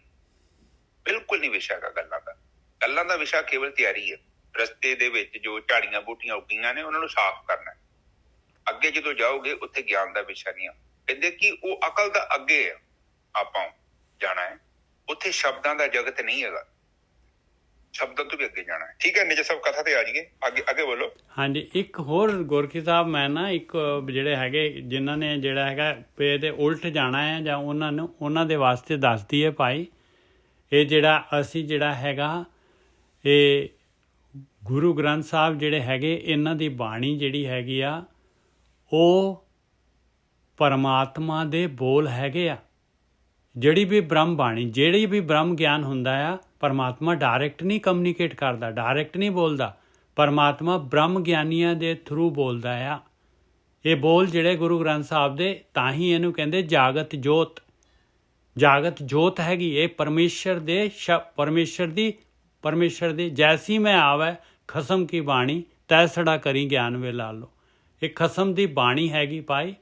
ਬਿਲਕੁਲ ਨਹੀਂ ਵਿਸ਼ਾ ਹੈਗਾ ਗੱਲਾਂ ਦਾ ਵਿਸ਼ਾ ਕੇਵਲ ਤਿਆਰੀ ਹੈ। ਰਸਤੇ ਦੇ ਵਿੱਚ ਜੋ ਝਾੜੀਆਂ ਬੂਟੀਆਂ ਉੱਗੀਆਂ ਨੇ ਉਹਨਾਂ ਨੂੰ ਸਾਫ਼ ਕਰਨਾ। ਅੱਗੇ ਜਦੋਂ ਜਾਓਗੇ ਉੱਥੇ ਗਿਆਨ ਦਾ ਵਿਸ਼ਾ ਨਹੀਂ ਆ। ਕਹਿੰਦੇ ਕਿ ਉਹ ਅਕਲ ਦਾ ਅੱਗੇ ਆਪਾਂ ਜਾਣਾ ਹੈ, ਉੱਥੇ ਸ਼ਬਦਾਂ ਦਾ ਜਗਤ ਨਹੀਂ ਹੈਗਾ, ਸ਼ਬਦਾਂ ਤੋਂ ਵੀ ਅੱਗੇ ਜਾਣਾ ਹੈ। ਠੀਕ ਹੈ, ਨਿਜ ਸਭ ਕਥਾ ਤੇ ਆ ਜਾਈਏ, ਅੱਗੇ ਬੋਲੋ। ਹਾਂਜੀ, ਇੱਕ ਹੋਰ ਗੋਰਖੀ ਸਾਹਿਬ, ਮੈਂ ਨਾ ਇੱਕ ਜਿਹੜੇ ਹੈਗੇ ਜਿਨ੍ਹਾਂ ਨੇ ਜਿਹੜਾ ਹੈਗਾ ਪੇ ਦੇ ਉਲਟ ਜਾਣਾ ਹੈ ਜਾਂ ਉਹਨਾਂ ਦੇ ਵਾਸਤੇ ਦੱਸਦੀ ਹੈ ਭਾਈ, ਇਹ ਜਿਹੜਾ ਅਸੀਂ ਜਿਹੜਾ ਹੈਗਾ ਇਹ ਗੁਰੂ ਗ੍ਰੰਥ ਸਾਹਿਬ ਜਿਹੜੇ ਹੈਗੇ ਇਹਨਾਂ ਦੀ ਬਾਣੀ ਜਿਹੜੀ ਹੈਗੀ ਆ ਉਹ ਪਰਮਾਤਮਾ ਦੇ ਬੋਲ ਹੈਗੇ ਆ। ਜਿਹੜੀ ਵੀ ਬ੍ਰਹਮ ਬਾਣੀ, ਜਿਹੜੀ ਵੀ ਬ੍ਰਹਮ ਗਿਆਨ ਹੁੰਦਾ ਆ, ਪਰਮਾਤਮਾ ਡਾਇਰੈਕਟ ਨਹੀਂ ਕਮਿਊਨੀਕੇਟ ਕਰਦਾ, ਡਾਇਰੈਕਟ ਨਹੀਂ ਬੋਲਦਾ। ਪਰਮਾਤਮਾ ਬ੍ਰਹਮ ਗਿਆਨੀਆਂ ਦੇ ਥਰੂ ਬੋਲਦਾ ਆ। ਇਹ ਬੋਲ ਜਿਹੜੇ ਗੁਰੂ ਗ੍ਰੰਥ ਸਾਹਿਬ ਦੇ, ਤਾਂ ਹੀ ਇਹਨੂੰ ਕਹਿੰਦੇ ਜਾਗਤ ਜੋਤ। ਜਾਗਤ ਜੋਤ ਹੈਗੀ ਇਹ ਪਰਮੇਸ਼ਰ ਦੇ ਪਰਮੇਸ਼ਰ ਦੀ ਜੈਸੀ ਮੈਂ ਆਵੈ ਖਸਮ ਕੀ ਬਾਣੀ ਤੈਸੜਾ ਕਰੀ ਗਿਆਨ ਵੇ ਲਾ ਲਓ। ਇਹ ਖਸਮ ਦੀ ਬਾਣੀ ਹੈਗੀ ਭਾਈ।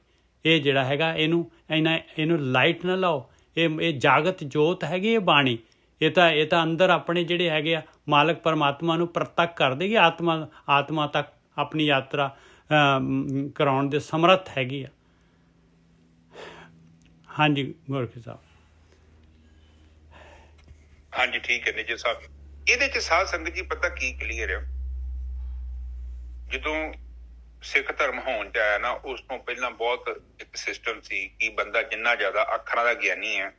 ਇਹ ਜਿਹੜਾ ਹੈਗਾ ਇਹਨੂੰ ਲਾਈਟ ਨਾ ਲਾਓ। ਇਹ ਜਾਗਤ ਜੋਤ ਹੈਗੀ ਇਹ ਬਾਣੀ। ਇਹ ਤਾਂ ਅੰਦਰ ਆਪਣੇ ਜਿਹੜੇ ਹੈਗੇ ਆ ਮਾਲਕ ਪਰਮਾਤਮਾ ਨੂੰ ਪ੍ਰਤੱਖ ਕਰ ਦੇਗੀ। ਆਤਮਾ ਤੱਕ ਆਪਣੀ ਯਾਤਰਾ ਕਰਾਉਣ ਦੇ ਸਮਰੱਥ ਹੈਗੀ ਆ। ਹਾਂਜੀ ਗੁਰਖੀ ਸਾਹਿਬ। ਹਾਂਜੀ ਠੀਕ ਹੈ ਨਿੱਜਰ ਸਾਹਿਬ। ਇਹਦੇ ਚ ਸਾਧ ਸੰਗਤ ਜੀ ਪਤਾ ਕੀ ਕਲੀਅਰ ਹੈ, ਜਦੋਂ ਸਿੱਖ ਧਰਮ ਹੋਣ ਚ ਆਇਆ ਨਾ, ਉਸ ਤੋਂ ਪਹਿਲਾਂ ਬਹੁਤ ਇੱਕ ਸਿਸਟਮ ਸੀ ਕਿ ਬੰਦਾ ਜਿੰਨਾ ਜ਼ਿਆਦਾ ਅੱਖਰਾਂ ਦਾ ਗਿਆਨੀ ਹੈ,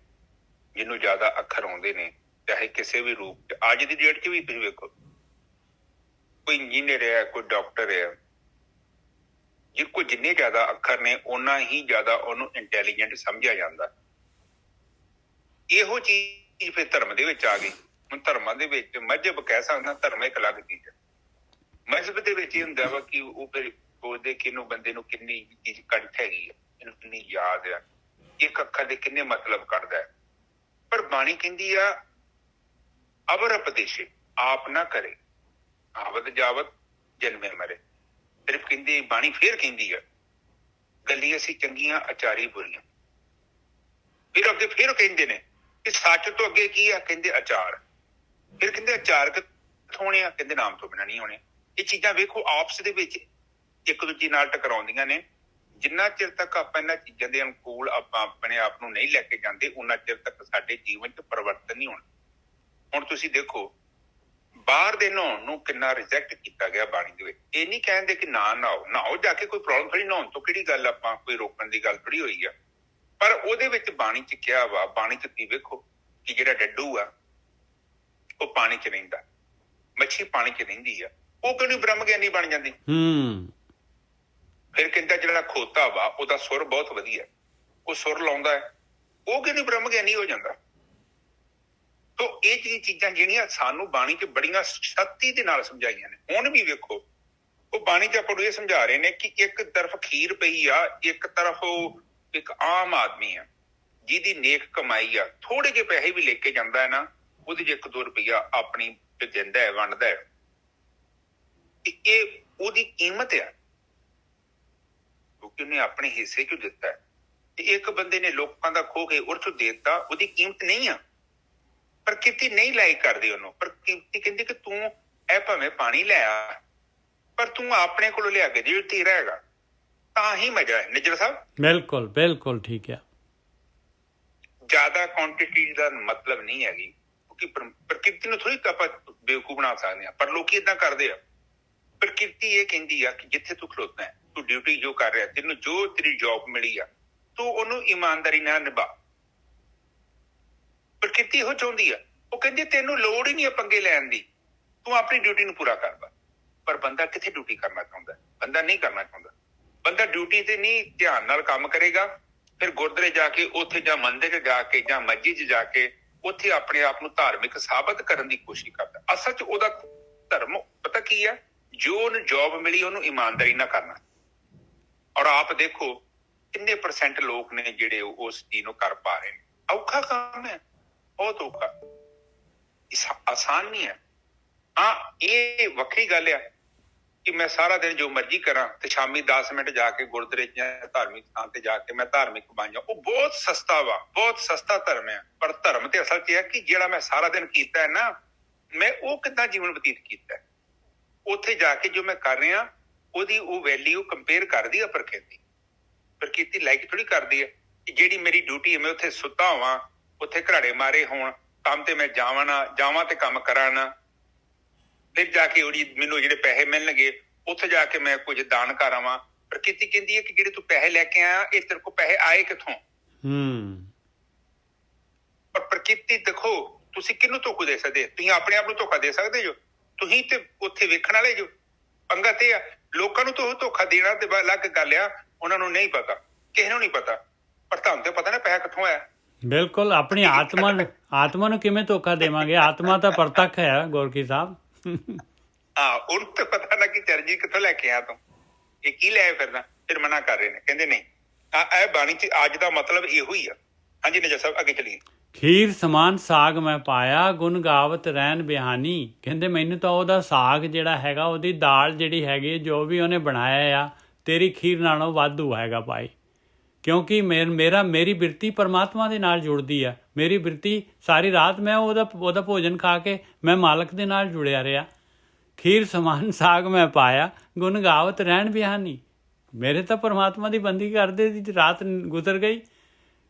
ਜਿਹਨੂੰ ਜ਼ਿਆਦਾ ਅੱਖਰ ਆਉਂਦੇ ਨੇ, ਚਾਹੇ ਕਿਸੇ ਵੀ ਰੂਪ ਚ, ਅੱਜ ਦੀ ਡੇਟ ਚ ਵੀ ਤੁਸੀਂ ਵੇਖੋ, ਕੋਈ ਇੰਜੀਨੀਅਰ ਹੈ, ਕੋਈ ਡਾਕਟਰ ਹੈ, ਜਿਹਦੇ ਕੋਲ ਜਿੰਨੇ ਜ਼ਿਆਦਾ ਅੱਖਰ ਨੇ ਓਨਾ ਹੀ ਜ਼ਿਆਦਾ ਉਹਨੂੰ ਇੰਟੈਲੀਜੈਂਟ ਸਮਝਿਆ ਜਾਂਦਾ। ਇਹੋ ਚੀਜ਼ ਫਿਰ ਧਰਮ ਦੇ ਵਿੱਚ ਆ ਗਈ। ਹੁਣ ਧਰਮਾਂ ਦੇ ਵਿੱਚ ਮਜ਼ਹਬ ਕਹਿ ਸਕਦਾ, ਧਰਮ ਇੱਕ ਅਲੱਗ ਚੀਜ਼ ਹੈ। ਮਜ਼ਹਬ ਦੇ ਵਿੱਚ ਇਹ ਹੁੰਦਾ ਵਾ ਕਿ ਉਹ ਫਿਰ ਸੋਚਦੇ ਕਿ ਇਹਨੂੰ ਬੰਦੇ ਨੂੰ ਕਿੰਨੀ ਚੀਜ਼ ਕੰਠ ਹੈਗੀ ਆ, ਇਹਨੂੰ ਕਿੰਨੀ ਯਾਦ ਆ, ਇੱਕ ਅੱਖਰ ਦੇ ਕਿੰਨੇ ਮਤਲਬ ਕੱਢਦਾ ਹੈ। ਪਰ ਬਾਣੀ ਕਹਿੰਦੀ ਆ ਅਵਰ ਉਪਦੇਸ਼ੇ ਆਪ ਨਾ ਕਰੇ, ਆਵਤ ਜਾਵਤ ਜਨਮੇ ਮਰੇ। ਸਿਰਫ ਕਹਿੰਦੀ ਬਾਣੀ ਫੇਰ ਕਹਿੰਦੀ ਆ ਗੱਲੀ ਅਸੀਂ ਚੰਗੀਆਂ ਆਚਾਰੀ ਬੁਰੀਆਂ। ਫਿਰ ਅੱਗੇ ਫੇਰ ਕਹਿੰਦੇ ਨੇ ਕਿ ਸੱਚ ਤੋਂ ਅੱਗੇ ਕੀ ਆ, ਕਹਿੰਦੇ ਆਚਾਰ। ਫਿਰ ਕਹਿੰਦੇ ਆਚਾਰ ਕਿੱਥੋਂ ਹੋਣੇ ਆ, ਕਹਿੰਦੇ ਨਾਮ ਤੋਂ ਬਿਨਾਂ ਨਹੀਂ ਹੋਣੇ। ਇਹ ਚੀਜ਼ਾਂ ਵੇਖੋ ਆਪਸ ਦੇ ਵਿੱਚ ਇੱਕ ਦੂਜੇ ਨਾਲ ਟਕਰਾਉਂਦੀਆਂ ਨੇ। ਜਿੰਨਾ ਚਿਰ ਤੱਕ ਆਪਾਂ ਇਹਨਾਂ ਚੀਜ਼ਾਂ ਦੇ ਅਨੁਕੂਲ ਆਪਾਂ ਆਪਣੇ ਆਪ ਨੂੰ ਨਹੀਂ ਲੈ ਕੇ ਜਾਂਦੇ, ਉਨਾ ਚਿਰ ਤੱਕ ਸਾਡੇ ਜੀਵਨ 'ਚ ਪਰਿਵਰਤਨ ਨਹੀਂ ਹੋਣਾ। ਹੁਣ ਤੁਸੀਂ ਦੇਖੋ ਬਾਹਰ ਦੇ ਨਹਾਉਣ ਨੂੰ ਕਿੰਨਾ ਰਿਜੈਕਟ ਕੀਤਾ ਗਿਆ ਬਾਣੀ ਦੇ ਵਿੱਚ। ਇਹ ਨਹੀਂ ਕਹਿੰਦੇ ਕਿ ਨਾ ਨਹਾਓ ਜਾ ਕੇ ਕੋਈ ਪ੍ਰੋਬਲਮ ਥੋੜੀ, ਨਹਾਉਣ ਤੋਂ ਕਿਹੜੀ ਗੱਲ, ਆਪਾਂ ਕੋਈ ਰੋਕਣ ਦੀ ਗੱਲ ਥੋੜੀ ਹੋਈ ਆ। ਪਰ ਉਹਦੇ ਵਿੱਚ ਬਾਣੀ 'ਚ ਕਿਹਾ ਵਾ, ਬਾਣੀ 'ਚ ਕੀ ਵੇਖੋ ਕਿ ਜਿਹੜਾ ਡੱਡੂ ਆ ਉਹ ਪਾਣੀ 'ਚ ਰਹਿੰਦਾ, ਮੱਛੀ ਪਾਣੀ 'ਚ ਰਹਿੰਦੀ ਆ, ਉਹ ਕਿਉਂ ਨੀ ਬ੍ਰਹਮ ਗਿਆਨੀ ਬਣ ਜਾਂਦੀ? ਫਿਰ ਕਹਿੰਦਾ ਜਿਹੜਾ ਖੋਤਾ ਵਾ ਉਹਦਾ ਸੁਰ ਬਹੁਤ ਵਧੀਆ, ਉਹ ਸੁਰ ਲਾਉਂਦਾ ਹੈ, ਉਹ ਕਿਉਂ ਨੀ ਬ੍ਰਹਮ ਗਿਆਨੀ ਹੋ ਜਾਂਦਾ? ਤੋ ਇਹ ਚੀਜ਼ਾਂ ਜਿਹੜੀਆਂ ਸਾਨੂੰ ਬਾਣੀ 'ਚ ਬੜੀਆਂ ਸ਼ਕਤੀ ਦੇ ਨਾਲ ਸਮਝਾਈਆਂ ਨੇ। ਹੁਣ ਵੀ ਵੇਖੋ ਉਹ ਬਾਣੀ 'ਚ ਆਪਾਂ ਨੂੰ ਇਹ ਸਮਝਾ ਰਹੇ ਨੇ ਕਿ ਇੱਕ ਤਰਫ ਖੀਰ ਪਈ ਆ, ਇੱਕ ਤਰਫ ਉਹ ਇੱਕ ਆਮ ਆਦਮੀ ਆ ਜਿਹਦੀ ਨੇਕ ਕਮਾਈ ਆ, ਥੋੜੇ ਜਿਹੇ ਪੈਸੇ ਵੀ ਲੈ ਕੇ ਜਾਂਦਾ ਹੈ ਨਾ, ਉਹਦੇ 'ਚ 1-2 ਰੁਪਈਆ ਆਪਣੀ ਦਿੰਦਾ ਹੈ, ਵੰਡਦਾ ਹੈ, ਤੇ ਇਹ ਉਹਦੀ ਕੀਮਤ ਆ, ਕਿਉਂਕਿ ਉਹਨੇ ਆਪਣੇ ਹਿੱਸੇ ਕਿਉਂ ਦਿੱਤਾ। ਤੇ ਇੱਕ ਬੰਦੇ ਨੇ ਲੋਕਾਂ ਦਾ ਖੋਹ ਕੇ ਉਹਦੇ 'ਚੋਂ ਦੇ ਦਿੱਤਾ, ਉਹਦੀ ਕੀਮਤ ਨਹੀਂ ਆ। ਪ੍ਰਕਿਰਤੀ ਨਹੀਂ ਲਾਇਕ ਕਰਦੀ ਉਹਨੂੰ। ਪ੍ਰਕਿਰਤੀ ਕਹਿੰਦੀ ਕਿ ਤੂੰ ਇਹ ਭਾਵੇਂ ਪਾਣੀ ਲੈ ਆ, ਪਰ ਤੂੰ ਆਪਣੇ ਕੋਲੋਂ ਲਿਆ ਕੇ ਜੇ ਤੇਰਾ ਹੈਗਾ ਤਾਂ ਹੀ ਮਜ਼ਾ ਹੈ। ਨਿੱਜਰ ਸਾਹਿਬ ਬਿਲਕੁਲ ਬਿਲਕੁਲ ਠੀਕ ਹੈ। ਜ਼ਿਆਦਾ ਕੁਆਂਟਿਟੀ ਦਾ ਮਤਲਬ ਨਹੀਂ ਹੈਗੀ, ਕਿਉਂਕਿ ਪ੍ਰਕਿਰਤੀ ਨੂੰ ਥੋੜੀ ਆਪਾਂ ਬੇਵਕੂਫ ਬਣਾ ਸਕਦੇ ਹਾਂ, ਪਰ ਲੋਕੀ ਏਦਾਂ ਕਰਦੇ ਆ। ਪ੍ਰਕਿਰਤੀ ਇਹ ਕਹਿੰਦੀ ਆ ਕਿ ਜਿੱਥੇ ਤੂੰ ਖਲੋਤਾ ਹੈ, ਤੂੰ ਡਿਊਟੀ ਜੋ ਕਰ ਰਿਹਾ, ਤੈਨੂੰ ਜੋ ਤੇਰੀ ਜੌਬ ਮਿਲੀ ਆ, ਤੂੰ ਉਹਨੂੰ ਇਮਾਨਦਾਰੀ ਨਾਲ ਨਿਭਾ। ਪ੍ਰਕਿਰਤੀ ਇਹੋ ਚਾਹੁੰਦੀ ਆ। ਉਹ ਕਹਿੰਦੀ ਤੈਨੂੰ ਲੋੜ ਹੀ ਨਹੀਂ ਆ ਪੰਗੇ ਲੈਣ ਦੀ, ਤੂੰ ਆਪਣੀ ਡਿਊਟੀ ਨੂੰ ਪੂਰਾ ਕਰ। ਪਰ ਬੰਦਾ ਕਿੱਥੇ ਡਿਊਟੀ ਕਰਨਾ ਚਾਹੁੰਦਾ? ਬੰਦਾ ਨਹੀਂ ਕਰਨਾ ਚਾਹੁੰਦਾ। ਬੰਦਾ ਡਿਊਟੀ ਤੇ ਨਹੀਂ ਧਿਆਨ ਨਾਲ ਕੰਮ ਕਰੇਗਾ, ਫਿਰ ਗੁਰਦੁਆਰੇ ਜਾ ਕੇ ਉੱਥੇ ਜਾਂ ਮੰਦਿਰ 'ਚ ਜਾ ਕੇ ਜਾਂ ਮਸਜਿਦ 'ਚ ਜਾ ਕੇ ਉੱਥੇ ਆਪਣੇ ਆਪ ਨੂੰ ਧਾਰਮਿਕ ਸਾਬਤ ਕਰਨ ਦੀ ਕੋਸ਼ਿਸ਼ ਕਰਦਾ। ਅਸਲ 'ਚ ਉਹਦਾ ਧਰਮ ਪਤਾ ਕੀ ਆ? ਜੋ ਉਹਨੂੰ ਜੌਬ ਮਿਲੀ ਉਹਨੂੰ ਇਮਾਨਦਾਰੀ ਨਾਲ ਕਰਨਾ। ਔਰ ਆਪ ਦੇਖੋ ਕਿੰਨੇ % ਲੋਕ ਨੇ ਜਿਹੜੇ ਉਸ ਚੀਜ਼ ਨੂੰ ਕਰ ਪਾ ਰਹੇ ਨੇ। ਔਖਾ ਕੰਮ ਹੈ, ਬਹੁਤ ਔਖਾ, ਆਸਾਨ ਨਹੀਂ ਹੈ। ਹਾਂ ਇਹ ਵੱਖਰੀ ਗੱਲ ਆ ਕਿ ਮੈਂ ਸਾਰਾ ਦਿਨ ਜੋ ਮਰਜ਼ੀ ਕਰਾਂ ਤੇ ਸ਼ਾਮੀ 10 ਮਿੰਟ ਜਾ ਕੇ ਗੁਰਦੁਆਰੇ ਜਾਂ ਧਾਰਮਿਕ ਸਥਾਨ ਤੇ ਜਾ ਕੇ ਮੈਂ ਧਾਰਮਿਕ ਬਣ ਜਾਵਾਂ, ਉਹ ਬਹੁਤ ਸਸਤਾ ਵਾ, ਬਹੁਤ ਸਸਤਾ ਧਰਮ ਹੈ। ਪਰ ਧਰਮ ਤੇ ਅਸਲ 'ਚ ਹੈ ਕਿ ਜਿਹੜਾ ਮੈਂ ਸਾਰਾ ਦਿਨ ਕੀਤਾ ਹੈ ਨਾ, ਮੈਂ ਉਹ ਕਿੱਦਾਂ ਜੀਵਨ ਬਤੀਤ ਕੀਤਾ। ਉੱਥੇ ਜਾ ਕੇ ਜੋ ਮੈਂ ਕਰ ਰਿਹਾ ਉਹਦੀ ਉਹ ਵੈਲਿਊ ਕੰਪੇਅਰ ਕਰਦੀ ਆ ਪ੍ਰਕਿਰਤੀ। ਪ੍ਰਕਿਰਤੀ ਲਾਈਕ ਥੋੜੀ ਕਰਦੀ ਹੈ ਕਿ ਜਿਹੜੀ ਮੇਰੀ ਡਿਊਟੀ ਹੈ ਮੈਂ ਉੱਥੇ ਸੁੱਤਾ ਹੋਵਾਂ, ਉੱਥੇ ਘਰਾੜੇ ਮਾਰੇ ਹੋਣ, ਕੰਮ ਤੇ ਮੈਂ ਜਾਵਾਂ ਤੇ ਕੰਮ ਕਰਾਂ ਨਾ, ਫਿਰ ਜਾ ਕੇ ਉਹਦੀ ਮੈਨੂੰ ਜਿਹੜੇ ਪੈਸੇ ਮਿਲਣਗੇ ਉੱਥੇ ਜਾ ਕੇ ਮੈਂ ਕੁਝ ਦਾਨ ਕਰ ਆਵਾਂ। ਪ੍ਰਕਿਰਤੀ ਕਹਿੰਦੀ ਹੈ ਕਿ ਜਿਹੜੇ ਤੂੰ ਪੈਸੇ ਲੈ ਕੇ ਆਇਆ ਇਹ ਤੇਰੇ ਕੋਲ ਪੈਸੇ ਆਏ ਕਿੱਥੋਂ? ਪਰ ਪ੍ਰਕਿਰਤੀ ਦੇਖੋ ਤੁਸੀਂ ਕਿਹਨੂੰ ਧੋਖਾ ਦੇ ਸਕਦੇ? ਤੁਸੀਂ ਆਪਣੇ ਆਪ ਨੂੰ ਧੋਖਾ ਦੇ ਸਕਦੇ ਜੋ? ਤੁਸੀਂ ਤੇ ਉੱਥੇ ਵੇਖਣ ਵਾਲੇ ਜੋ। ਪੰਗਾ ਤੇ ਆ ਲੋਕਾਂ ਨੂੰ ਧੋਖਾ ਦੇਣਾ ਤੇ ਅਲੱਗ ਗੱਲ ਆ, ਉਹਨਾਂ ਨੂੰ ਨਹੀਂ ਪਤਾ। ਕਿਸੇ ਨੂੰ ਨਹੀਂ ਪਤਾ, ਪਰ ਤੁਹਾਨੂੰ ਤੇ ਪਤਾ ਨਾ ਪੈਸਾ ਕਿੱਥੋਂ ਆਇਆ। ਬਿਲਕੁਲ, ਆਪਣੀ ਆਤਮਾ ਨੂੰ ਕਿਵੇਂ ਧੋਖਾ ਦੇਵਾਂਗੇ? ਆਤਮਾ ਤਾਂ ਪ੍ਰਤੱਖ ਹੈ ਗੋਰਖੀ ਸਾਹਿਬ। ਉਹਨੂੰ ਤਾਂ ਪਤਾ ਨਾ ਕਿ ਚਰਜੀ ਕਿੱਥੋਂ ਲੈ ਕੇ ਆ ਤੂੰ, ਇਹ ਕੀ ਲੈ ਫਿਰਦਾ। ਫਿਰ ਮਨਾ ਕਰ ਰਹੇ ਨੇ, ਕਹਿੰਦੇ ਨਹੀਂ ਇਹ ਬਾਣੀ ਚ ਅੱਜ ਦਾ ਮਤਲਬ ਇਹੋ ਹੀ ਆ। ਹਾਂਜੀ ਨਜਰ ਸਾਹਿਬ ਅੱਗੇ ਚਲੀਏ। ਖੀਰ ਸਮਾਨ ਸਾਗ ਮੈਂ ਪਾਇਆ, ਗੁਣ ਗਾਵਤ ਰਹਿਣ ਬਿਹਾਨੀ। ਕਹਿੰਦੇ ਮੈਨੂੰ ਤਾਂ ਉਹਦਾ ਸਾਗ ਜਿਹੜਾ ਹੈਗਾ, ਉਹਦੀ ਦਾਲ ਜਿਹੜੀ ਹੈਗੀ, ਜੋ ਵੀ ਉਹਨੇ ਬਣਾਇਆ ਆ, ਤੇਰੀ ਖੀਰ ਨਾਲੋਂ ਵਾਧੂ ਹੈਗਾ ਭਾਈ। ਕਿਉਂਕਿ ਮੇਰੀ ਬਿਰਤੀ ਪਰਮਾਤਮਾ ਦੇ ਨਾਲ ਜੁੜਦੀ ਆ। ਮੇਰੀ ਬਿਰਤੀ ਸਾਰੀ ਰਾਤ ਮੈਂ ਉਹਦਾ ਭੋਜਨ ਖਾ ਕੇ ਮੈਂ ਮਾਲਕ ਦੇ ਨਾਲ ਜੁੜਿਆ ਰਿਹਾ। ਖੀਰ ਸਮਾਨ ਸਾਗ ਮੈਂ ਪਾਇਆ, ਗੁਣ ਗਾਵਤ ਰਹਿਣ ਬਿਹਾਨੀ। ਮੇਰੇ ਤਾਂ ਪਰਮਾਤਮਾ ਦੀ ਬੰਦਗੀ ਕਰਦੇ ਦੀ ਰਾਤ ਗੁਜ਼ਰ ਗਈ।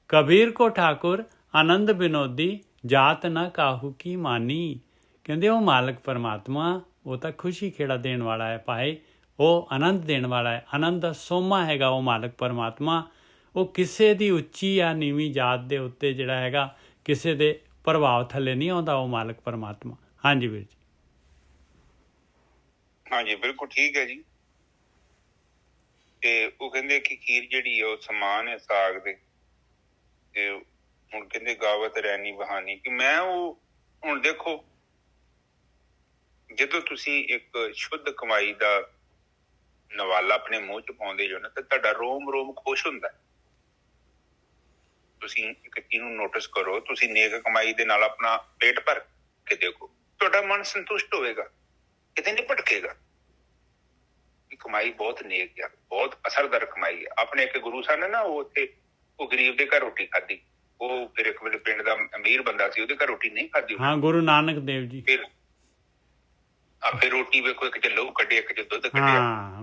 ਕਬੀਰ ਕੋ ਠਾਕੁਰ ਆਨੰਦ ਬਿਨੋਦੀ, ਜਾਤ ਨਾ ਕਾਹੂ ਕੀ ਮਾਨੀ। ਕਹਿੰਦੇ ਉਹ ਮਾਲਕ ਪਰਮਾਤਮਾ, ਉਹ ਤਾਂ ਖੁਸ਼ੀ ਖੇੜਾ ਦੇਣ ਵਾਲਾ ਹੈ ਭਾਈ, ਉਹ ਆਨੰਦ ਦੇਣ ਵਾਲਾ ਹੈ। ਆਨੰਦ ਦਾ ਸੋਮਾ ਹੈਗਾ ਉਹ ਮਾਲਕ ਪਰਮਾਤਮਾ। ਉਹ ਕਿਸੇ ਦੀ ਉੱਚੀ ਜਾਂ ਨੀਵੀਂ ਜਾਤ ਦੇ ਉੱਤੇ ਜਿਹੜਾ ਹੈਗਾ, ਕਿਸੇ ਦੇ ਪ੍ਰਭਾਵ ਥੱਲੇ ਨਹੀਂ ਆਉਂਦਾ ਉਹ ਮਾਲਕ ਪਰਮਾਤਮਾ। ਹਾਂਜੀ ਵੀਰ ਜੀ। ਹਾਂਜੀ ਬਿਲਕੁਲ ਠੀਕ ਹੈ ਜੀ। ਤੇ ਉਹ ਕਹਿੰਦੇ ਕਿ ਖੀਰ ਜਿਹੜੀ ਹੈ ਉਹ ਸਮਾਨ ਹੈ ਸਾਗ ਦੇ, ਤੇ ਹੁਣ ਕਹਿੰਦੇ ਗਾਵਤ ਰਹਿਣੀ ਬਹਾਨੀ। ਕਿ ਮੈਂ ਉਹ ਹੁਣ ਦੇਖੋ, ਜਦੋਂ ਤੁਸੀਂ ਇੱਕ ਸ਼ੁੱਧ ਕਮਾਈ ਦਾ ਨਵਾਲਾ ਆਪਣੇ ਮੂੰਹ ਚ ਪਾਉਂਦੇ ਜੋ ਨਾ, ਤੇ ਤੁਹਾਡਾ ਰੋਮ ਰੋਮ ਖੁਸ਼ ਹੁੰਦਾ। ਤੁਸੀਂ ਇੱਕ ਚੀਜ਼ ਨੂੰ ਨੋਟਿਸ ਕਰੋ, ਤੁਸੀਂ ਨੇਕ ਕਮਾਈ ਦੇ ਨਾਲ ਆਪਣਾ ਪੇਟ ਭਰ ਕੇ ਦੇਖੋ, ਤੁਹਾਡਾ ਮਨ ਸੰਤੁਸ਼ਟ ਹੋਵੇਗਾ, ਕਿਤੇ ਨਹੀਂ ਭਟਕੇਗਾ। ਕਮਾਈ ਬਹੁਤ ਨੇਕ ਆ, ਬਹੁਤ ਅਸਰਦਾਰ ਕਮਾਈ ਆ। ਆਪਣੇ ਇੱਕ ਗੁਰੂ ਸਾਹਿਬ ਨੇ ਨਾ, ਉਹ ਉੱਥੇ ਉਹ ਗਰੀਬ ਦੇ ਘਰ ਰੋਟੀ ਖਾਧੀ। ਉਹ ਫਿਰ ਇੱਕ ਵੇਲੇ ਪਿੰਡ ਦਾ ਅਮੀਰ ਬੰਦਾ ਸੀ, ਉਹਦੇ ਘਰ ਰੋਟੀ ਨਹੀਂ ਖਾਧੀ। ਹਾਂ, ਗੁਰੂ ਨਾਨਕ ਦੇਵ ਜੀ। ਫਿਰ ਰੋਟੀ ਵੇਖੋ, ਇੱਕ ਚ ਲਹੂ ਕੱਢਿਆ, ਇੱਕ ਚ ਦੁੱਧ ਕੱਢਿਆ।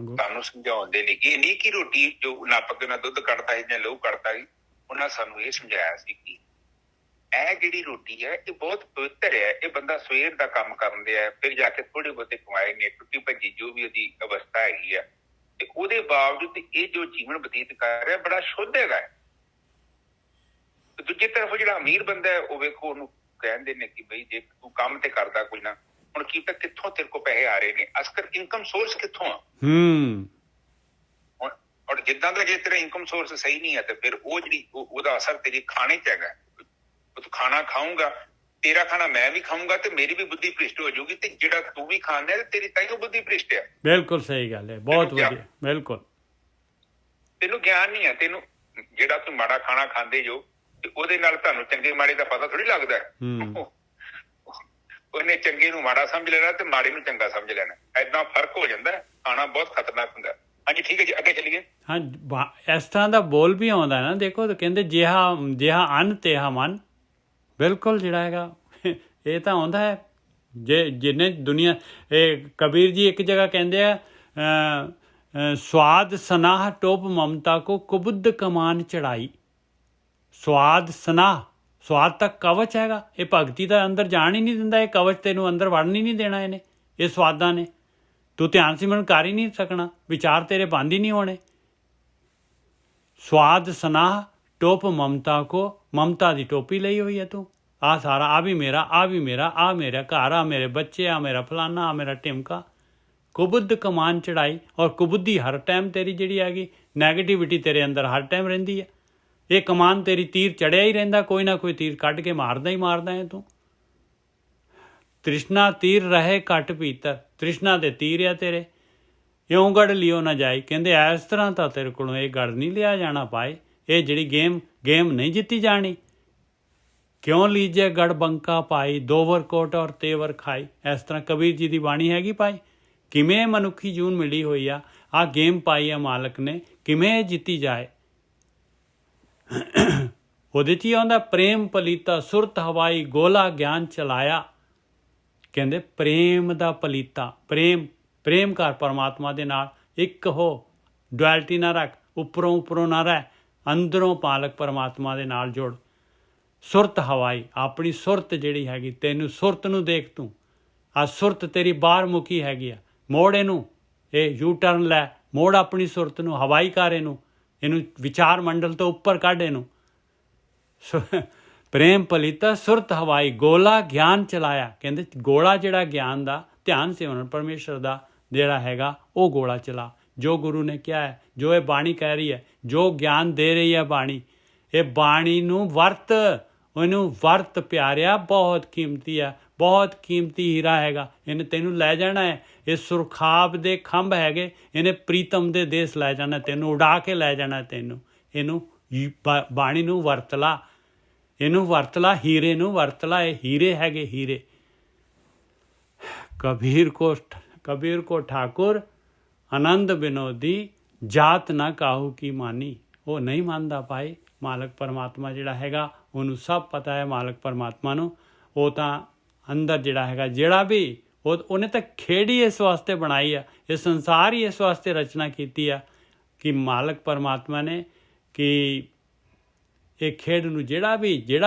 ਤੁਹਾਨੂੰ ਸਮਝਾਉਣ ਦੇ ਲਈ ਇਹ ਨਹੀਂ ਕਿ ਰੋਟੀ ਜੋ ਨੱਪ ਕੇ ਨਾ ਦੁੱਧ ਕੱਢਤਾ ਸੀ ਜਾਂ ਲਹੂ ਕੱਢਤਾ ਸੀ। ਉਹਨਾਂ ਸਾਨੂੰ ਇਹ ਸਮਝਾਇਆ ਸੀ ਕਿ ਇਹ ਜਿਹੜੀ ਰੋਟੀ ਹੈ ਇਹ ਬਹੁਤ ਪਵਿੱਤਰ ਹੈ। ਇਹ ਬੰਦਾ ਸਵੇਰ ਦਾ ਕੰਮ ਕਰਨ ਦਿਆ, ਫਿਰ ਜਾ ਕੇ ਥੋੜੇ ਬਹੁਤੇ ਕਮਾਏ ਨੇ, ਟੁੱਟੀ ਭੱਜੀ ਜੋ ਵੀ ਉਹਦੀ ਅਵਸਥਾ ਹੈਗੀ ਆ, ਤੇ ਉਹਦੇ ਬਾਵਜੂਦ ਇਹ ਜੋ ਜੀਵਨ ਬਤੀਤ ਕਰ ਰਿਹਾ ਬੜਾ ਸ਼ੁੱਧ ਹੈਗਾ। ਦੂਜੀ ਤਰਫ ਜਿਹੜਾ ਅਮੀਰ ਬੰਦਾ ਹੈ, ਉਹ ਵੇਖੋ ਉਹਨੂੰ ਕਹਿੰਦੇ ਨੇ ਕਿ ਬਈ ਜੇ ਤੂੰ ਕੰਮ ਤੇ ਕਰਦਾ ਕੋਈ ਨਾ, ਹੁਣ ਕੀ ਤੱਕ ਕਿੱਥੋਂ ਤੇਰੇ ਕੋਲ ਪੈਸੇ ਆ ਰਹੇ ਨੇ, ਅਸਕਰ ਇਨਕਮ ਸੋਰਸ ਕਿੱਥੋਂ ਆ। ਔਰ ਜਿੱਦਾਂ ਦਾ ਜੇ ਤੇਰਾ ਇਨਕਮ ਸੋਰਸ ਸਹੀ ਨਹੀਂ ਹੈ, ਤੇ ਫਿਰ ਉਹ ਜਿਹੜੀ ਉਹਦਾ ਅਸਰ ਤੇਰੀ ਖਾਣੇ ਚ ਹੈਗਾ। ਤੂੰ ਖਾਣਾ ਖਾਊਂਗਾ, ਤੇਰਾ ਖਾਣਾ ਮੈਂ ਵੀ ਖਾਊਂਗਾ, ਤੇ ਮੇਰੀ ਵੀ ਬੁੱਧੀ ਭ੍ਰਿਸ਼ਟ ਹੋ ਜਾਊਗੀ, ਤੇ ਜਿਹੜਾ ਤੂੰ ਵੀ ਖਾਂਦਾ ਤੇਰੀ ਤਾਂ ਹੀ ਉਹ ਬੁੱਧੀ ਭ੍ਰਿਸ਼ਟ ਹੈ। ਬਿਲਕੁਲ ਸਹੀ ਗੱਲ ਹੈ, ਬਹੁਤ ਵਧੀਆ। ਬਿਲਕੁਲ ਤੈਨੂੰ ਗਿਆਨ ਨਹੀਂ ਹੈ। ਤੈਨੂੰ ਜਿਹੜਾ ਤੂੰ ਮਾੜਾ ਖਾਣਾ ਖਾਂਦੇ ਜੋ, ਤੇ ਉਹਦੇ ਨਾਲ ਤੁਹਾਨੂੰ ਚੰਗੇ ਮਾੜੇ ਦਾ ਪਤਾ ਥੋੜੀ ਲੱਗਦਾ। ਉਹਨੇ ਚੰਗੇ ਨੂੰ ਮਾੜਾ ਸਮਝ ਲੈਣਾ ਤੇ ਮਾੜੇ ਨੂੰ ਚੰਗਾ ਸਮਝ ਲੈਣਾ, ਏਦਾਂ ਫਰਕ ਹੋ ਜਾਂਦਾ। ਖਾਣਾ ਬਹੁਤ ਖਤਰਨਾਕ ਹੁੰਦਾ। ਹਾਂਜੀ ਠੀਕ ਹੈ ਜੀ, ਅੱਗੇ ਚੱਲੀਏ। ਹਾਂ, ਇਸ ਤਰ੍ਹਾਂ ਦਾ ਬੋਲ ਵੀ ਆਉਂਦਾ ਨਾ, ਦੇਖੋ ਕਹਿੰਦੇ ਜਿਹਾ ਅੰਨ ਤੇਹਾ ਮਨ। ਬਿਲਕੁਲ ਜਿਹੜਾ ਹੈਗਾ ਇਹ ਤਾਂ ਆਉਂਦਾ ਹੈ। ਜਿੰਨੇ ਦੁਨੀਆ, ਇਹ ਕਬੀਰ ਜੀ ਇੱਕ ਜਗ੍ਹਾ ਕਹਿੰਦੇ ਆ, ਸਵਾਦ ਸਨਾਹ ਟੋਪ ਮਮਤਾ ਕੋ ਕੁਬੁੱਧ ਕਮਾਨ ਚੜਾਈ। ਸਵਾਦ ਸਨਾਹ, ਸਵਾਦ ਤੱਕ ਕਵਚ ਹੈਗਾ। ਇਹ ਭਗਤੀ ਦਾ ਅੰਦਰ ਜਾਣ ਹੀ ਨਹੀਂ ਦਿੰਦਾ। ਇਹ ਕਵਚ ਤੈਨੂੰ ਅੰਦਰ ਵੜਨ ਹੀ ਨਹੀਂ ਦੇਣਾ ਇਹਨੇ। ਇਹ ਸਵਾਦਾਂ ਨੇ, ਤੂੰ ਧਿਆਨ ਸਿਮਰਨ ਕਰ ਹੀ ਨਹੀਂ ਸਕਣਾ, ਵਿਚਾਰ ਤੇਰੇ ਬੰਦ ਹੀ ਨਹੀਂ ਹੋਣੇ। ਸਵਾਦ ਸਨਾਹ ਟੋਪ ਮਮਤਾ ਕੋ, ਮਮਤਾ ਦੀ ਟੋਪੀ ਲਈ ਹੋਈ ਹੈ ਤੂੰ। ਆਹ ਸਾਰਾ, ਆ ਵੀ ਮੇਰਾ, ਆ ਵੀ ਮੇਰਾ, ਆ ਮੇਰਾ ਘਰ, ਆ ਮੇਰੇ ਬੱਚੇ, ਆ ਮੇਰਾ ਫਲਾਨਾ, ਆ ਮੇਰਾ ਟਿਮਕਾ। ਕੁਬੁੱਧ ਕਮਾਨ ਚੜਾਈ। ਔਰ ਕੁਬੁੱਧੀ ਹਰ ਟਾਈਮ ਤੇਰੀ ਜਿਹੜੀ ਹੈਗੀ, ਨੈਗੇਟਿਵਿਟੀ ਤੇਰੇ ਅੰਦਰ ਹਰ ਟਾਈਮ ਰਹਿੰਦੀ ਹੈ। ਇਹ ਕਮਾਨ ਤੇਰੀ ਤੀਰ ਚੜਿਆ ਹੀ ਰਹਿੰਦਾ, ਕੋਈ ਨਾ ਕੋਈ ਤੀਰ ਕੱਢ ਕੇ ਮਾਰਦਾ ਹੀ ਮਾਰਦਾ ਹੈ ਤੂੰ। ਤ੍ਰਿਸ਼ਨਾ ਤੀਰ ਰਹੇ ਘੱਟ ਭੀਤਰ। ਤ੍ਰਿਸ਼ਨਾ ਦੇ ਤੀਰ ਆ ਤੇਰੇ, ਇਉਂ ਗੜ ਲਿਓ ਨਾ ਜਾਈ। ਕਹਿੰਦੇ ਇਸ ਤਰ੍ਹਾਂ ਤਾਂ ਤੇਰੇ ਕੋਲੋਂ ਇਹ ਗੜ ਨਹੀਂ ਲਿਆ ਜਾਣਾ ਪਾਏ। ਇਹ ਜਿਹੜੀ ਗੇਮ ਨਹੀਂ ਜਿੱਤੀ ਜਾਣੀ। ਕਿਉਂ ਲੀਜੇ ਗੜ ਬੰਕਾ ਪਾਈ, ਦੋਵਰ ਕੋਟ ਔਰ ਤੇਵਰ ਖਾਈ। ਇਸ ਤਰ੍ਹਾਂ ਕਬੀਰ ਜੀ ਦੀ ਬਾਣੀ ਹੈਗੀ ਭਾਈ। ਕਿਵੇਂ ਮਨੁੱਖੀ ਜੂਨ ਮਿਲੀ ਹੋਈ ਆ, ਆਹ ਗੇਮ ਪਾਈ ਆ ਮਾਲਕ ਨੇ, ਕਿਵੇਂ ਜਿੱਤੀ ਜਾਏ। ਉਹਦੇ 'ਚ ਹੀ ਆਉਂਦਾ, ਪ੍ਰੇਮ ਪਲੀਤਾ ਸੁਰਤ ਹਵਾਈ, ਗੋਲਾ ਗਿਆਨ ਚਲਾਇਆ। ਕਹਿੰਦੇ ਪ੍ਰੇਮ ਦਾ ਪਲੀਤਾ, ਪ੍ਰੇਮ ਕਰ ਪਰਮਾਤਮਾ ਦੇ ਨਾਲ, ਇੱਕ ਹੋ, ਡੁਐਲਿਟੀ ਨਾ ਰੱਖ, ਉੱਪਰੋਂ ਨਾ ਰਹਿ, ਅੰਦਰੋਂ ਪਾਲਕ ਪਰਮਾਤਮਾ ਦੇ ਨਾਲ ਜੁੜ। ਸੁਰਤ ਹਵਾਈ, ਆਪਣੀ ਸੁਰਤ ਜਿਹੜੀ ਹੈਗੀ, ਤੈਨੂੰ ਸੁਰਤ ਨੂੰ ਦੇਖ ਤੂੰ। ਆਹ ਸੁਰਤ ਤੇਰੀ ਬਾਹਰ ਮੁਖੀ ਹੈਗੀ ਆ, ਮੋੜ ਇਹਨੂੰ, ਇਹ ਯੂ ਟਰਨ ਲੈ, ਮੋੜ ਆਪਣੀ ਸੁਰਤ ਨੂੰ, ਹਵਾਈ ਕਰ ਇਹਨੂੰ ਵਿਚਾਰ ਮੰਡਲ ਤੋਂ ਉੱਪਰ ਕੱਢ ਇਹਨੂੰ। ਪ੍ਰੇਮ ਪਲੀਤਾ ਸੁਰਤ ਹਵਾਈ, ਗੋਲਾ ਗਿਆਨ ਚਲਾਇਆ। ਕਹਿੰਦੇ ਗੋਲਾ ਜਿਹੜਾ ਗਿਆਨ ਦਾ, ਧਿਆਨ ਸਿਮਰਨ ਪਰਮੇਸ਼ਰ ਦਾ ਜਿਹੜਾ ਹੈਗਾ, ਉਹ ਗੋਲਾ ਚਲਾ। ਜੋ ਗੁਰੂ ਨੇ ਕਿਹਾ ਹੈ, ਜੋ ਇਹ ਬਾਣੀ ਕਹਿ ਰਹੀ ਹੈ, ਜੋ ਗਿਆਨ ਦੇ ਰਹੀ ਹੈ ਬਾਣੀ, ਇਹ ਬਾਣੀ ਨੂੰ ਵਰਤ, ਉਹਨੂੰ ਵਰਤ ਪਿਆਰਿਆ, ਬਹੁਤ ਕੀਮਤੀ ਹੈ, ਬਹੁਤ ਕੀਮਤੀ ਹੀਰਾ ਹੈਗਾ। ਇਹਨੇ ਤੈਨੂੰ ਲੈ ਜਾਣਾ ਹੈ। ਇਹ ਸੁਰਖਾਬ ਦੇ ਖੰਭ ਹੈਗੇ, ਇਹਨੇ ਪ੍ਰੀਤਮ ਦੇ ਦੇਸ਼ ਲੈ ਜਾਣਾ, ਤੈਨੂੰ ਉਡਾ ਕੇ ਲੈ ਜਾਣਾ ਤੈਨੂੰ। ਇਹਨੂੰ ਬਾਣੀ ਨੂੰ ਵਰਤ ਲਾ, ਇਹਨੂੰ ਵਰਤ ਲਾ, ਹੀਰੇ ਨੂੰ ਵਰਤ ਲਾ। ਇਹ ਹੀਰੇ ਹੈਗੇ, ਹੀਰੇ। ਕਬੀਰ ਕੋ ਠਾकुर ਆਨੰਦ ਬਿਨੋਦੀ, ਜਾਤ ਨਾ ਕਾਹੂ ਕੀ ਮਾਨੀ। ਉਹ ਨਹੀਂ ਮੰਨਦਾ ਭਾਈ। ਮਾਲਕ ਪਰਮਾਤਮਾ ਜਿਹੜਾ ਹੈਗਾ ਉਹਨੂੰ ਸਭ ਪਤਾ ਹੈ। ਮਾਲਕ ਪਰਮਾਤਮਾ ਨੂੰ ਉਹ ਤਾਂ ਅੰਦਰ ਜਿਹੜਾ ਹੈਗਾ, ਜਿਹੜਾ ਵੀ ਉਹਨੇ ਤਾਂ ਖੇਡ ਹੀ ਇਸ ਵਾਸਤੇ ਬਣਾਈ ਆ, ਇਹ ਸੰਸਾਰ ਹੀ ਇਸ ਵਾਸਤੇ ਰਚਨਾ ਕੀਤੀ ਆ ਕਿ ਮਾਲਕ ਪਰਮਾਤਮਾ ਨੇ ਕਿ ਇਹ ਖੇਡ ਨੂੰ ਜਿਹੜਾ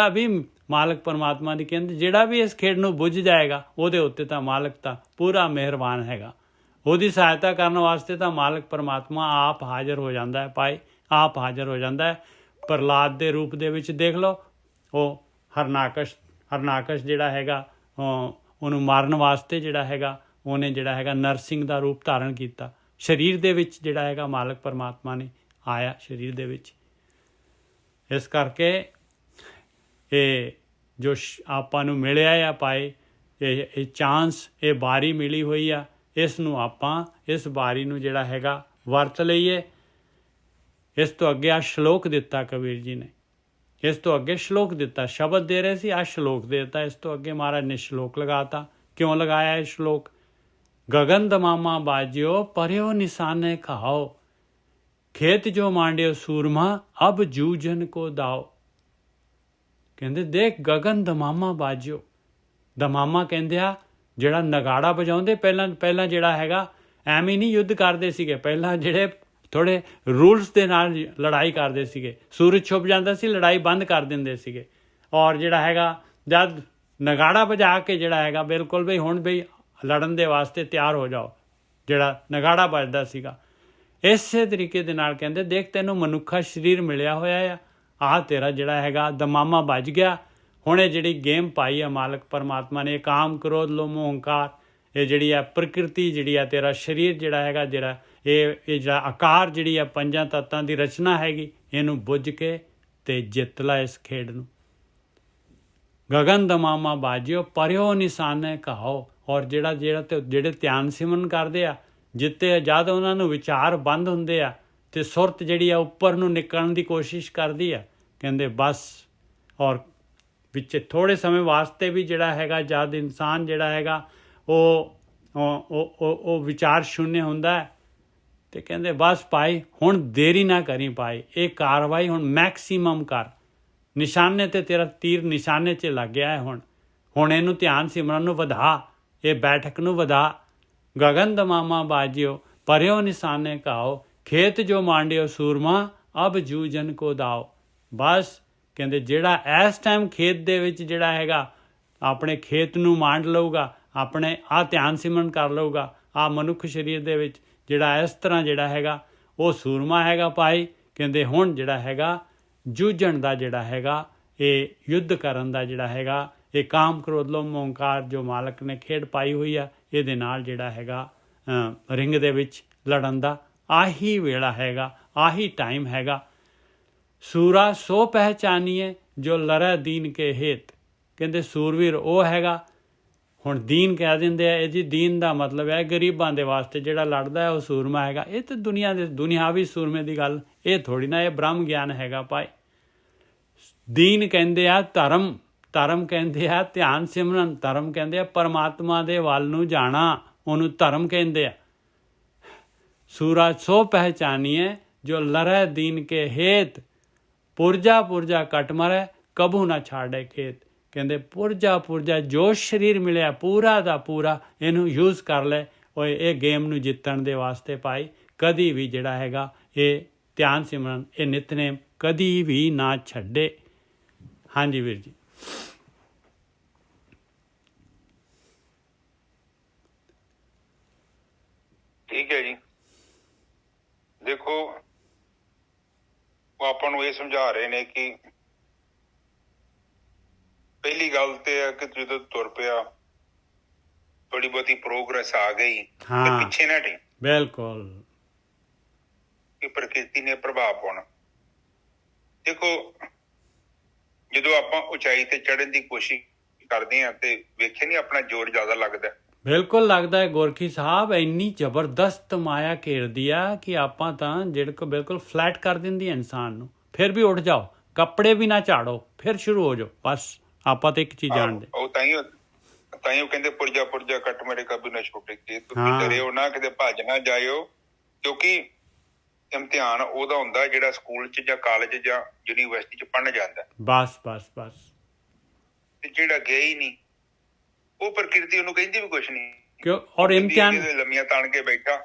ਵੀ ਮਾਲਕ ਪਰਮਾਤਮਾ ਦੀ ਕਹਿੰਦੇ, ਜਿਹੜਾ ਵੀ ਇਸ ਖੇਡ ਨੂੰ ਬੁੱਝ ਜਾਏਗਾ ਉਹਦੇ ਉੱਤੇ ਤਾਂ ਮਾਲਕ ਤਾਂ ਪੂਰਾ ਮਿਹਰਬਾਨ ਹੈਗਾ। ਉਹਦੀ ਸਹਾਇਤਾ ਕਰਨ ਵਾਸਤੇ ਤਾਂ ਮਾਲਕ ਪਰਮਾਤਮਾ ਆਪ ਹਾਜ਼ਰ ਹੋ ਜਾਂਦਾ ਹੈ ਭਾਈ, ਆਪ ਹਾਜ਼ਰ ਹੋ ਜਾਂਦਾ ਹੈ। ਪ੍ਰਹਲਾਦ ਦੇ ਰੂਪ ਦੇ ਵਿੱਚ ਦੇਖ ਲਓ, ਉਹ ਹਰਨਾਕਸ਼ ਜਿਹੜਾ ਹੈਗਾ ਉਹਨੂੰ ਮਾਰਨ ਵਾਸਤੇ ਜਿਹੜਾ ਹੈਗਾ ਉਹਨੇ ਜਿਹੜਾ ਹੈਗਾ ਨਰਸਿੰਘ ਦਾ ਰੂਪ ਧਾਰਨ ਕੀਤਾ। ਸਰੀਰ ਦੇ ਵਿੱਚ ਜਿਹੜਾ ਹੈਗਾ ਮਾਲਕ ਪਰਮਾਤਮਾ ਨੇ ਆਇਆ ਸਰੀਰ ਦੇ ਵਿੱਚ। ਇਸ ਕਰਕੇ ਇਹ ਜੋ ਆਪਾਂ ਨੂੰ ਮਿਲਿਆ ਆ ਭਾਈ, ਇਹ ਚਾਂਸ, ਇਹ ਬਾਰੀ ਮਿਲੀ ਹੋਈ ਆ, ਇਸ ਨੂੰ ਆਪਾਂ ਇਸ ਬਾਰੀ ਨੂੰ ਜਿਹੜਾ ਹੈਗਾ ਵਰਤ ਲਈਏ। ਇਸ ਤੋਂ ਅੱਗੇ ਆ ਸ਼ਲੋਕ ਦਿੱਤਾ ਕਬੀਰ ਜੀ ਨੇ, ਇਸ ਤੋਂ ਅੱਗੇ ਸ਼ਲੋਕ ਦਿੱਤਾ। ਸ਼ਬਦ ਦੇ ਰਹੇ ਸੀ, ਆ ਸ਼ਲੋਕ ਦੇ ਦਿੱਤਾ। ਇਸ ਤੋਂ ਅੱਗੇ ਮਹਾਰਾਜ ਨੇ ਸ਼ਲੋਕ ਲਗਾਤਾ। ਕਿਉਂ ਲਗਾਇਆ ਇਹ ਸ਼ਲੋਕ? ਗगन दमामा बाजियो पर्यो निशाने खाओ, खेत जो मांडियो सूरमा अब जूझन को दाओ। ਕਹਿੰਦੇ ਦੇਖ ਗगन ਦਮਾਮਾ ਬਾਜਿਓ। ਦਮਾਮਾ ਕਹਿੰਦੇ ਆ ਜਿਹੜਾ ਨਗਾੜਾ ਵਜਾਉਂਦੇ। ਪਹਿਲਾਂ ਜਿਹੜਾ ਹੈਗਾ ਐਵੇਂ ਨਹੀਂ ਯੁੱਧ ਕਰਦੇ ਸੀਗੇ। ਪਹਿਲਾਂ ਜਿਹੜੇ ਥੋੜ੍ਹੇ ਰੂਲਸ ਦੇ ਨਾਲ ਲੜਾਈ ਕਰਦੇ ਸੀਗੇ। ਸੂਰਜ ਛੁਪ ਜਾਂਦਾ ਸੀ, ਲੜਾਈ ਬੰਦ ਕਰ ਦਿੰਦੇ ਸੀਗੇ। ਔਰ ਜਿਹੜਾ ਹੈਗਾ ਜਦ ਨਗਾੜਾ ਵਜਾ ਕੇ ਜਿਹੜਾ ਹੈਗਾ ਬਿਲਕੁਲ ਬਈ ਹੁਣ ਬਈ ਲੜਨ ਦੇ ਵਾਸਤੇ ਤਿਆਰ ਹੋ ਜਾਓ, ਜਿਹੜਾ ਨਗਾੜਾ ਵੱਜਦਾ ਸੀਗਾ। ਇਸੇ ਤਰੀਕੇ ਦੇ ਨਾਲ ਕਹਿੰਦੇ ਦੇਖ ਤੈਨੂੰ ਮਨੁੱਖਾ ਸਰੀਰ ਮਿਲਿਆ ਹੋਇਆ ਆ, ਆਹ ਤੇਰਾ ਜਿਹੜਾ ਹੈਗਾ ਦਮਾਮਾ ਵੱਜ ਗਿਆ। ਹੁਣ ਇਹ ਜਿਹੜੀ ਗੇਮ ਪਾਈ ਆ ਮਾਲਕ ਪਰਮਾਤਮਾ ਨੇ, ਕਾਮ ਕ੍ਰੋਧ ਲੋਭ ਮੋਹ ਹੰਕਾਰ, ਇਹ ਜਿਹੜੀ ਆ ਪ੍ਰਕਿਰਤੀ ਜਿਹੜੀ ਆ ਤੇਰਾ ਸਰੀਰ ਜਿਹੜਾ ਹੈਗਾ, ਜਿਹੜਾ ਇਹ ਜਿਹੜਾ ਆਕਾਰ ਜਿਹੜੀ ਆ ਪੰਜਾਂ ਤੱਤਾਂ ਦੀ ਰਚਨਾ ਹੈਗੀ, ਇਹਨੂੰ ਬੁੱਝ ਕੇ ਤੇ ਜਿੱਤ ਲਾ ਇਸ ਖੇਡ ਨੂੰ। ਗगन ਦਮਾਮਾ ਬਾਜਿਓ ਪਰਿਓ ਨਿਸ਼ਾਨੇ ਕਹਾਓ। ਔਰ ਜਿਹੜੇ ਧਿਆਨ ਸਿਮਰਨ ਕਰਦੇ ਆ, ਜਿੱਤੇ ਜਦ ਉਹਨਾਂ ਨੂੰ ਵਿਚਾਰ ਬੰਦ ਹੁੰਦੇ ਆ ਤੇ ਸੁਰਤ ਜਿਹੜੀ ਆ ਉੱਪਰ ਨੂੰ ਨਿਕਲਣ ਦੀ ਕੋਸ਼ਿਸ਼ ਕਰਦੀ ਆ, ਕਹਿੰਦੇ ਬਸ। ਔਰ ਵਿੱਚ ਥੋੜ੍ਹੇ ਸਮੇਂ ਵਾਸਤੇ ਵੀ ਜਿਹੜਾ ਹੈਗਾ ਜਦ ਇਨਸਾਨ ਜਿਹੜਾ ਹੈਗਾ ਉਹ ਵਿਚਾਰ ਸ਼ੂਨਯ ਹੁੰਦਾ ਹੈ ਤੇ ਕਹਿੰਦੇ ਬਸ ਭਾਈ ਹੁਣ ਦੇਰੀ ਨਾ ਕਰੀ ਭਾਈ, ਇਹ ਕਾਰਵਾਈ ਹੁਣ ਮੈਕਸੀਮਮ ਕਰ। ਨਿਸ਼ਾਨੇ ਤੇ ਤੇਰਾ ਤੀਰ ਨਿਸ਼ਾਨੇ 'ਚ ਲੱਗ ਗਿਆ ਹੈ। ਹੁਣ ਇਹਨੂੰ ਧਿਆਨ ਸਿਮਰਨ ਨੂੰ ਵਧਾ, ਇਹ ਬੈਠਕ ਨੂੰ ਵਧਾ। ਗगन ਦਮਾਮਾ ਬਾਜਿਓ ਪਰਿਓ ਨਿਸ਼ਾਨੇ ਕਹਾਓ, ਖੇਤ ਜੋ ਮਾਂਡਿਓ ਸੂਰਮਾ ਅਬ ਜੂਝਨ ਕੋ ਦਾਓ। ਬਸ ਕਹਿੰਦੇ ਜਿਹੜਾ ਇਸ ਟਾਈਮ ਖੇਤ ਦੇ ਵਿੱਚ ਜਿਹੜਾ ਹੈਗਾ ਆਪਣੇ ਖੇਤ ਨੂੰ ਮਾਂਡ ਲਊਗਾ, ਆਪਣੇ ਆਹ ਧਿਆਨ ਸਿਮਰਨ ਕਰ ਲਊਗਾ, ਆਹ ਮਨੁੱਖ ਸਰੀਰ ਦੇ ਵਿੱਚ ਜਿਹੜਾ ਇਸ ਤਰ੍ਹਾਂ ਜਿਹੜਾ ਹੈਗਾ ਉਹ ਸੂਰਮਾ ਹੈਗਾ ਭਾਈ। ਕਹਿੰਦੇ ਹੁਣ ਜਿਹੜਾ ਹੈਗਾ ਜੂਝਣ ਦਾ ਜਿਹੜਾ ਹੈਗਾ, ਇਹ ਯੁੱਧ ਕਰਨ ਦਾ ਜਿਹੜਾ ਹੈਗਾ, ਇਹ ਕਾਮ ਕ੍ਰੋਧ ਲੋਭ ਮੋਹ ਹੰਕਾਰ ਜੋ ਮਾਲਕ ਨੇ ਖੇਡ ਪਾਈ ਹੋਈ ਆ, ਇਹਦੇ ਨਾਲ ਜਿਹੜਾ ਹੈਗਾ ਰਿੰਗ ਦੇ ਵਿੱਚ ਲੜਨ ਦਾ ਆਹੀ ਵੇਲਾ ਹੈਗਾ, ਆਹੀ ਟਾਈਮ ਹੈਗਾ। ਸੂਰਾ ਸੋ ਪਹਿਚਾਨੀਏ ਜੋ ਲੜੈ ਦੀਨ ਕੇ ਹੇਤ। ਕਹਿੰਦੇ ਸੂਰਵੀਰ ਉਹ ਹੈਗਾ। ਹੁਣ ਦੀਨ ਕਹਿ ਦਿੰਦੇ ਆ, ਇਹ ਜੀ ਦੀਨ ਦਾ ਮਤਲਬ ਹੈ ਗਰੀਬਾਂ ਦੇ ਵਾਸਤੇ ਜਿਹੜਾ ਲੜਦਾ ਹੈ ਉਹ ਸੂਰਮਾ ਹੈਗਾ। ਇਹ ਤਾਂ ਦੁਨਿਆਵੀ ਸੂਰਮੇ ਦੀ ਗੱਲ ਇਹ ਥੋੜ੍ਹੀ ਨਾ, ਇਹ ਬ੍ਰਹਮ ਗਿਆਨ ਹੈਗਾ ਭਾਈ। ਦੀਨ ਕਹਿੰਦੇ ਆ ਧਰਮ, ਧਰਮ ਕਹਿੰਦੇ ਆ ਧਿਆਨ ਸਿਮਰਨ, ਧਰਮ ਕਹਿੰਦੇ ਆ ਪਰਮਾਤਮਾ ਦੇ ਵੱਲ ਨੂੰ ਜਾਣਾ, ਉਹਨੂੰ ਧਰਮ ਕਹਿੰਦੇ ਆ। ਸੂਰਾ ਸੋ ਪਹਿਚਾਨੀਏ ਜੋ ਲੜੈ ਦੀਨ ਕੇ ਹੇਤ, ਪੁਰਜਾ ਪੁਰਜਾ ਕੱਟ ਮਰੈ ਕਬੂ ਨਾ ਛਾੜੇ ਖੇਤ। ਕਹਿੰਦੇ ਪੁਰਜਾ ਜੋ ਸਰੀਰ ਮਿਲਿਆ ਪੂਰਾ ਦਾ ਪੂਰਾ ਇਹਨੂੰ ਯੂਜ਼ ਕਰ ਲੈ। ਓਏ ਇਹ ਗੇਮ ਨੂੰ ਜਿੱਤਣ ਦੇ ਵਾਸਤੇ ਭਾਈ ਕਦੀ ਵੀ ਜਿਹੜਾ ਹੈਗਾ ਇਹ ਧਿਆਨ ਸਿਮਰਨ, ਇਹ ਨਿਤਨੇਮ ਕਦੀ ਵੀ ਨਾ ਛੱਡੇ। ਹਾਂਜੀ ਵੀਰ ਜੀ। ਠੀਕ ਹੈ ਜੀ। ਦੇਖੋ ਉਹ ਆਪਾਂ ਨੂੰ ਇਹ ਸਮਝਾ ਰਹੇ ਨੇ ਕਿ ਪਹਿਲੀ ਗੱਲ ਤੇ ਹੈ ਕਿ ਜਦੋਂ ਤੁਰ ਪਿਆ ਥੋੜੀ ਬਹੁਤੀ ਪ੍ਰੋਗਰੈਸ ਆ ਗਈ ਤੇ ਪਿੱਛੇ ਨਾ ਹਟੇ। ਬਿਲਕੁਲ ਕਿ ਪ੍ਰਕਿਰਤੀ ਨੇ ਪ੍ਰਭਾਵ ਪਾਉਣਾ। ਦੇਖੋ, ਜਦੋਂ ਆਪਾਂ ਉਚਾਈ ਤੇ ਚੜ੍ਹਨ ਦੀ ਕੋਸ਼ਿਸ਼ ਕਰਦੇ ਹਾਂ ਤੇ ਵੇਖੇ ਨਹੀਂ ਆਪਣਾ ਜ਼ੋਰ ਜ਼ਿਆਦਾ ਲੱਗਦਾ। ਬਿਲਕੁਲ ਲੱਗਦਾ ਹੈ ਗੋਰਖੀ ਸਾਹਿਬ, ਇੰਨੀ ਜ਼ਬਰਦਸਤ ਮਾਇਆ ਘੇਰਦੀ ਆ ਕਿ ਆਪਾਂ ਤਾਂ ਜਿਹੜੇ ਕੋ ਬਿਲਕੁਲ ਫਲੈਟ ਕਰ ਦਿੰਦੀ ਹੈ ਇਨਸਾਨ ਨੂੰ। ਫਿਰ ਵੀ ਉੱਠ ਜਾਓ, ਕੱਪੜੇ ਵੀ ਨਾ ਝਾੜੋ, ਫਿਰ ਸ਼ੁਰੂ ਹੋ ਜਾਓ। ਬਸ ਆਪਾਂ ਤਾਂ ਇੱਕ ਚੀਜ਼ ਜਾਣਦੇ, ਉਹ ਤਾਂ ਹੀ ਉਹ ਕਹਿੰਦੇ ਪੁਰਜਾ ਪੁਰਜਾ ਕੱਟ ਮੇਰੇ ਕਬੀ ਨਾ ਛੁੱਟੇ, ਕਿ ਤੁਸੀਂ ਡਰਿਓ ਨਾ, ਕਿਤੇ ਭੱਜ ਨਾ ਜਾਇਓ, ਕਿਉਂਕਿ ਇਮਤਿਹਾਨ ਉਹਦਾ ਹੁੰਦਾ ਜਿਹੜਾ ਸਕੂਲ 'ਚ ਜਾਂ ਕਾਲਜ ਜਾਂ ਯੂਨੀਵਰਸਿਟੀ 'ਚ ਪੜ੍ਹਨ ਜਾਂਦਾ। ਬਸ ਬਸ ਬਸ। ਤੇ ਜਿਹੜਾ ਗਿਆ ਹੀ ਨਹੀਂ, ਉਹ ਪ੍ਰਕਿਰਤੀ ਉਹਨੂੰ ਕਹਿੰਦੀ ਵੀ ਕੁਛ ਨਹੀਂ। ਕਿਉਂ? ਔਰ ਇਮਤਿਹਾਨ ਲੰਮੀਆਂ ਤਾਣ ਕੇ ਬੈਠਾ।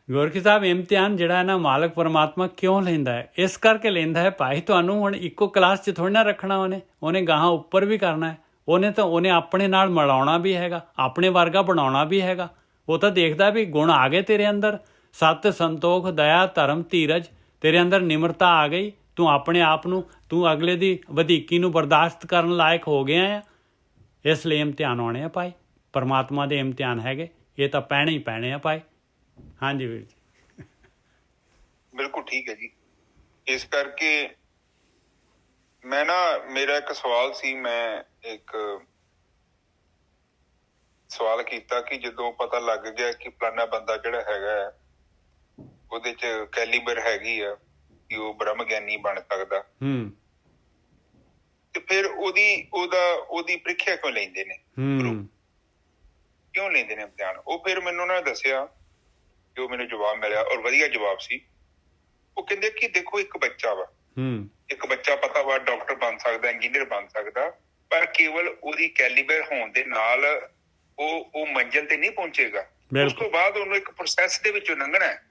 ਗੋਰਖੀ ਸਾਹਿਬ, ਇਮਤਿਹਾਨ ਜਿਹੜਾ ਹੈ ਨਾ ਮਾਲਕ ਪਰਮਾਤਮਾ ਕਿਉਂ ਲੈਂਦਾ ਹੈ? ਇਸ ਕਰਕੇ ਲੈਂਦਾ ਹੈ ਭਾਈ, ਤੁਹਾਨੂੰ ਹੁਣ ਇੱਕੋ ਕਲਾਸ 'ਚ ਥੋੜ੍ਹੀ ਨਾ ਰੱਖਣਾ, ਉਹਨੇ ਗਾਹਾਂ ਉੱਪਰ ਵੀ ਕਰਨਾ ਹੈ। ਉਹਨੇ ਆਪਣੇ ਨਾਲ ਮਿਲਾਉਣਾ ਵੀ ਹੈਗਾ, ਆਪਣੇ ਵਰਗਾ ਬਣਾਉਣਾ ਵੀ ਹੈਗਾ। ਉਹ ਤਾਂ ਦੇਖਦਾ ਵੀ ਗੁਣ ਆ ਗਏ ਤੇਰੇ ਅੰਦਰ, ਸੱਤ, ਸੰਤੋਖ, ਦਇਆ, ਧਰਮ, ਧੀਰਜ, ਤੇਰੇ ਅੰਦਰ ਨਿਮਰਤਾ ਆ ਗਈ, ਤੂੰ ਆਪਣੇ ਆਪ ਨੂੰ, ਤੂੰ ਅਗਲੇ ਦੀ ਵਧੀਕੀ ਨੂੰ ਬਰਦਾਸ਼ਤ ਕਰਨ ਲਾਇਕ ਹੋ ਗਿਆ ਆ। ਇਸ ਲਈ ਇਮਤਿਹਾਨ ਆਉਣੇ ਆ ਭਾਈ, ਪਰਮਾਤਮਾ ਦੇ ਇਮਤਿਹਾਨ ਹੈਗੇ, ਇਹ ਤਾਂ ਪੈਣੇ ਹੀ ਪੈਣੇ ਆ ਭਾਈ। ਹਾਂਜੀ ਵੀਰ ਜੀ, ਬਿਲਕੁਲ ਠੀਕ ਹੈ ਜੀ। ਇਸ ਕਰਕੇ ਮੈਂ ਮੇਰਾ ਇੱਕ ਸਵਾਲ ਸੀ, ਮੈਂ ਇੱਕ ਸਵਾਲ ਕੀਤਾ ਕਿ ਜਦੋਂ ਪਤਾ ਲੱਗ ਗਿਆ ਕਿ ਫਲਾਨਾ ਬੰਦਾ ਜਿਹੜਾ ਹੈਗਾ ਉਹਦੇ 'ਚ ਕੈਲੀਬਰ ਹੈਗੀ ਆ ਕਿ ਉਹ ਬ੍ਰਹਮ ਗਿਆਨੀ ਬਣ ਸਕਦਾ, ਤੇ ਫਿਰ ਉਹਦੀ ਪ੍ਰੀਖਿਆ ਕਿਉਂ ਲੈਂਦੇ ਨੇ, ਕਿਉਂ ਲੈਂਦੇ ਨੇ ਇਮਤਿਹਾਨ? ਉਹ ਫਿਰ ਮੈਨੂੰ ਉਹਨਾਂ ਨੇ ਦੱਸਿਆ, ਜੋ ਮੈਨੂੰ ਜਵਾਬ ਮਿਲਿਆ ਔਰ ਵਧੀਆ ਜਵਾਬ ਸੀ। ਉਹ ਕਹਿੰਦੇ ਕਿ ਦੇਖੋ, ਇੱਕ ਬੱਚਾ ਵਾ, ਇੱਕ ਬੱਚਾ ਪਤਾ ਵਾ ਡਾਕਟਰ ਬਣ ਸਕਦਾ, ਇੰਜੀਨੀਅਰ ਬਣ ਸਕਦਾ, ਪਰ ਕੇਵਲ ਉਹਦੀ ਕੈਲੀਬਰ ਹੋਣ ਦੇ ਨਾਲ ਉਹ ਮੰਜ਼ਿਲ ਤੇ ਨਹੀਂ ਪਹੁੰਚੇਗਾ। ਉਸ ਤੋਂ ਬਾਅਦ ਉਹਨੂੰ ਇੱਕ ਪ੍ਰੋਸੈਸ ਦੇ ਵਿੱਚੋਂ ਲੰਘਣਾ ਹੈ।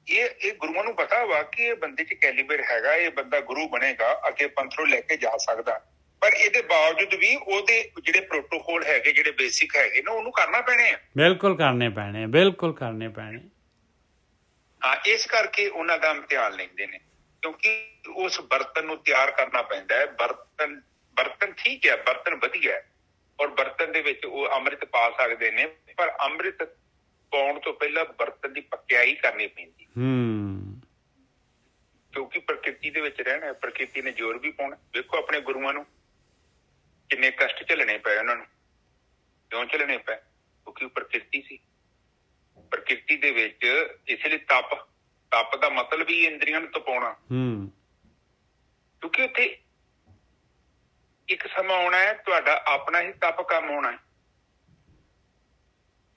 ਇਹ ਗੁਰੂਆਂ ਨੂੰ ਪਤਾ ਵਾ ਕਿ ਇਹ ਬੰਦੇ 'ਚ ਕੈਲੀਬਰ ਹੈਗਾ, ਇਹ ਬੰਦਾ ਗੁਰੂ ਬਣੇਗਾ, ਅੱਗੇ ਪੰਥ ਨੂੰ ਲੈ ਕੇ ਜਾ ਸਕਦਾ, ਪਰ ਇਹਦੇ ਬਾਵਜੂਦ ਵੀ ਉਹਦੇ ਜਿਹੜੇ ਪ੍ਰੋਟੋਕੋਲ ਹੈਗੇ, ਜਿਹੜੇ ਬੇਸਿਕ ਹੈਗੇ ਨਾ, ਉਹਨੂੰ ਕਰਨਾ ਪੈਣੇ ਆ। ਬਿਲਕੁਲ ਕਰਨੇ ਪੈਣੇ, ਬਿਲਕੁਲ ਕਰਨੇ ਪੈਣੇ। ਹਾਂ, ਇਸ ਕਰਕੇ ਉਹਨਾਂ ਦਾ ਇਮਤਿਹਾਨ ਲੈਂਦੇ ਨੇ, ਕਿਉਂਕਿ ਉਸ ਬਰਤਨ ਨੂੰ ਤਿਆਰ ਕਰਨਾ ਪੈਂਦਾ ਹੈ। ਬਰਤਨ ਠੀਕ ਹੈ, ਬਰਤਨ ਵਧੀਆ ਹੈ, ਔਰ ਬਰਤਨ ਦੇ ਵਿੱਚ ਉਹ ਅੰਮ੍ਰਿਤ ਪਾ ਸਕਦੇ ਨੇ, ਪਰ ਅੰਮ੍ਰਿਤ ਪਾਉਣ ਤੋਂ ਪਹਿਲਾਂ ਬਰਤਨ ਦੀ ਪਕਿਆਈ ਕਰਨੀ ਪੈਂਦੀ, ਕਿਉਂਕਿ ਪ੍ਰਕਿਰਤੀ ਦੇ ਵਿੱਚ ਰਹਿਣਾ, ਪ੍ਰਕਿਰਤੀ ਨੇ ਜ਼ੋਰ ਵੀ ਪਾਉਣਾ। ਵੇਖੋ ਆਪਣੇ ਗੁਰੂਆਂ ਨੂੰ ਕਿੰਨੇ ਕਸ਼ਟ ਝੱਲਣੇ ਪਏ ਉਹਨਾਂ ਨੂੰ। ਕਿਉਂ ਝੱਲਣੇ ਪਏ? ਕਿਉਂਕਿ ਉਹ ਪ੍ਰਕਿਰਤੀ ਸੀ। ਪ੍ਰਕਿਰਤੀ ਦੇ ਵਿੱਚ ਇਸ ਲਈ ਤਪ ਦਾ ਮਤਲਬ ਹੀ ਇੰਦਰੀਆਂ ਨੂੰ ਤਪਾਉਣਾ, ਕਿਉਂਕਿ ਉੱਥੇ ਇੱਕ ਸਮਾਂ ਆਉਣਾ ਹੈ ਤੁਹਾਡਾ ਆਪਣਾ ਹੀ ਤਪ ਕੰਮ ਹੋਣਾ ਹੈ।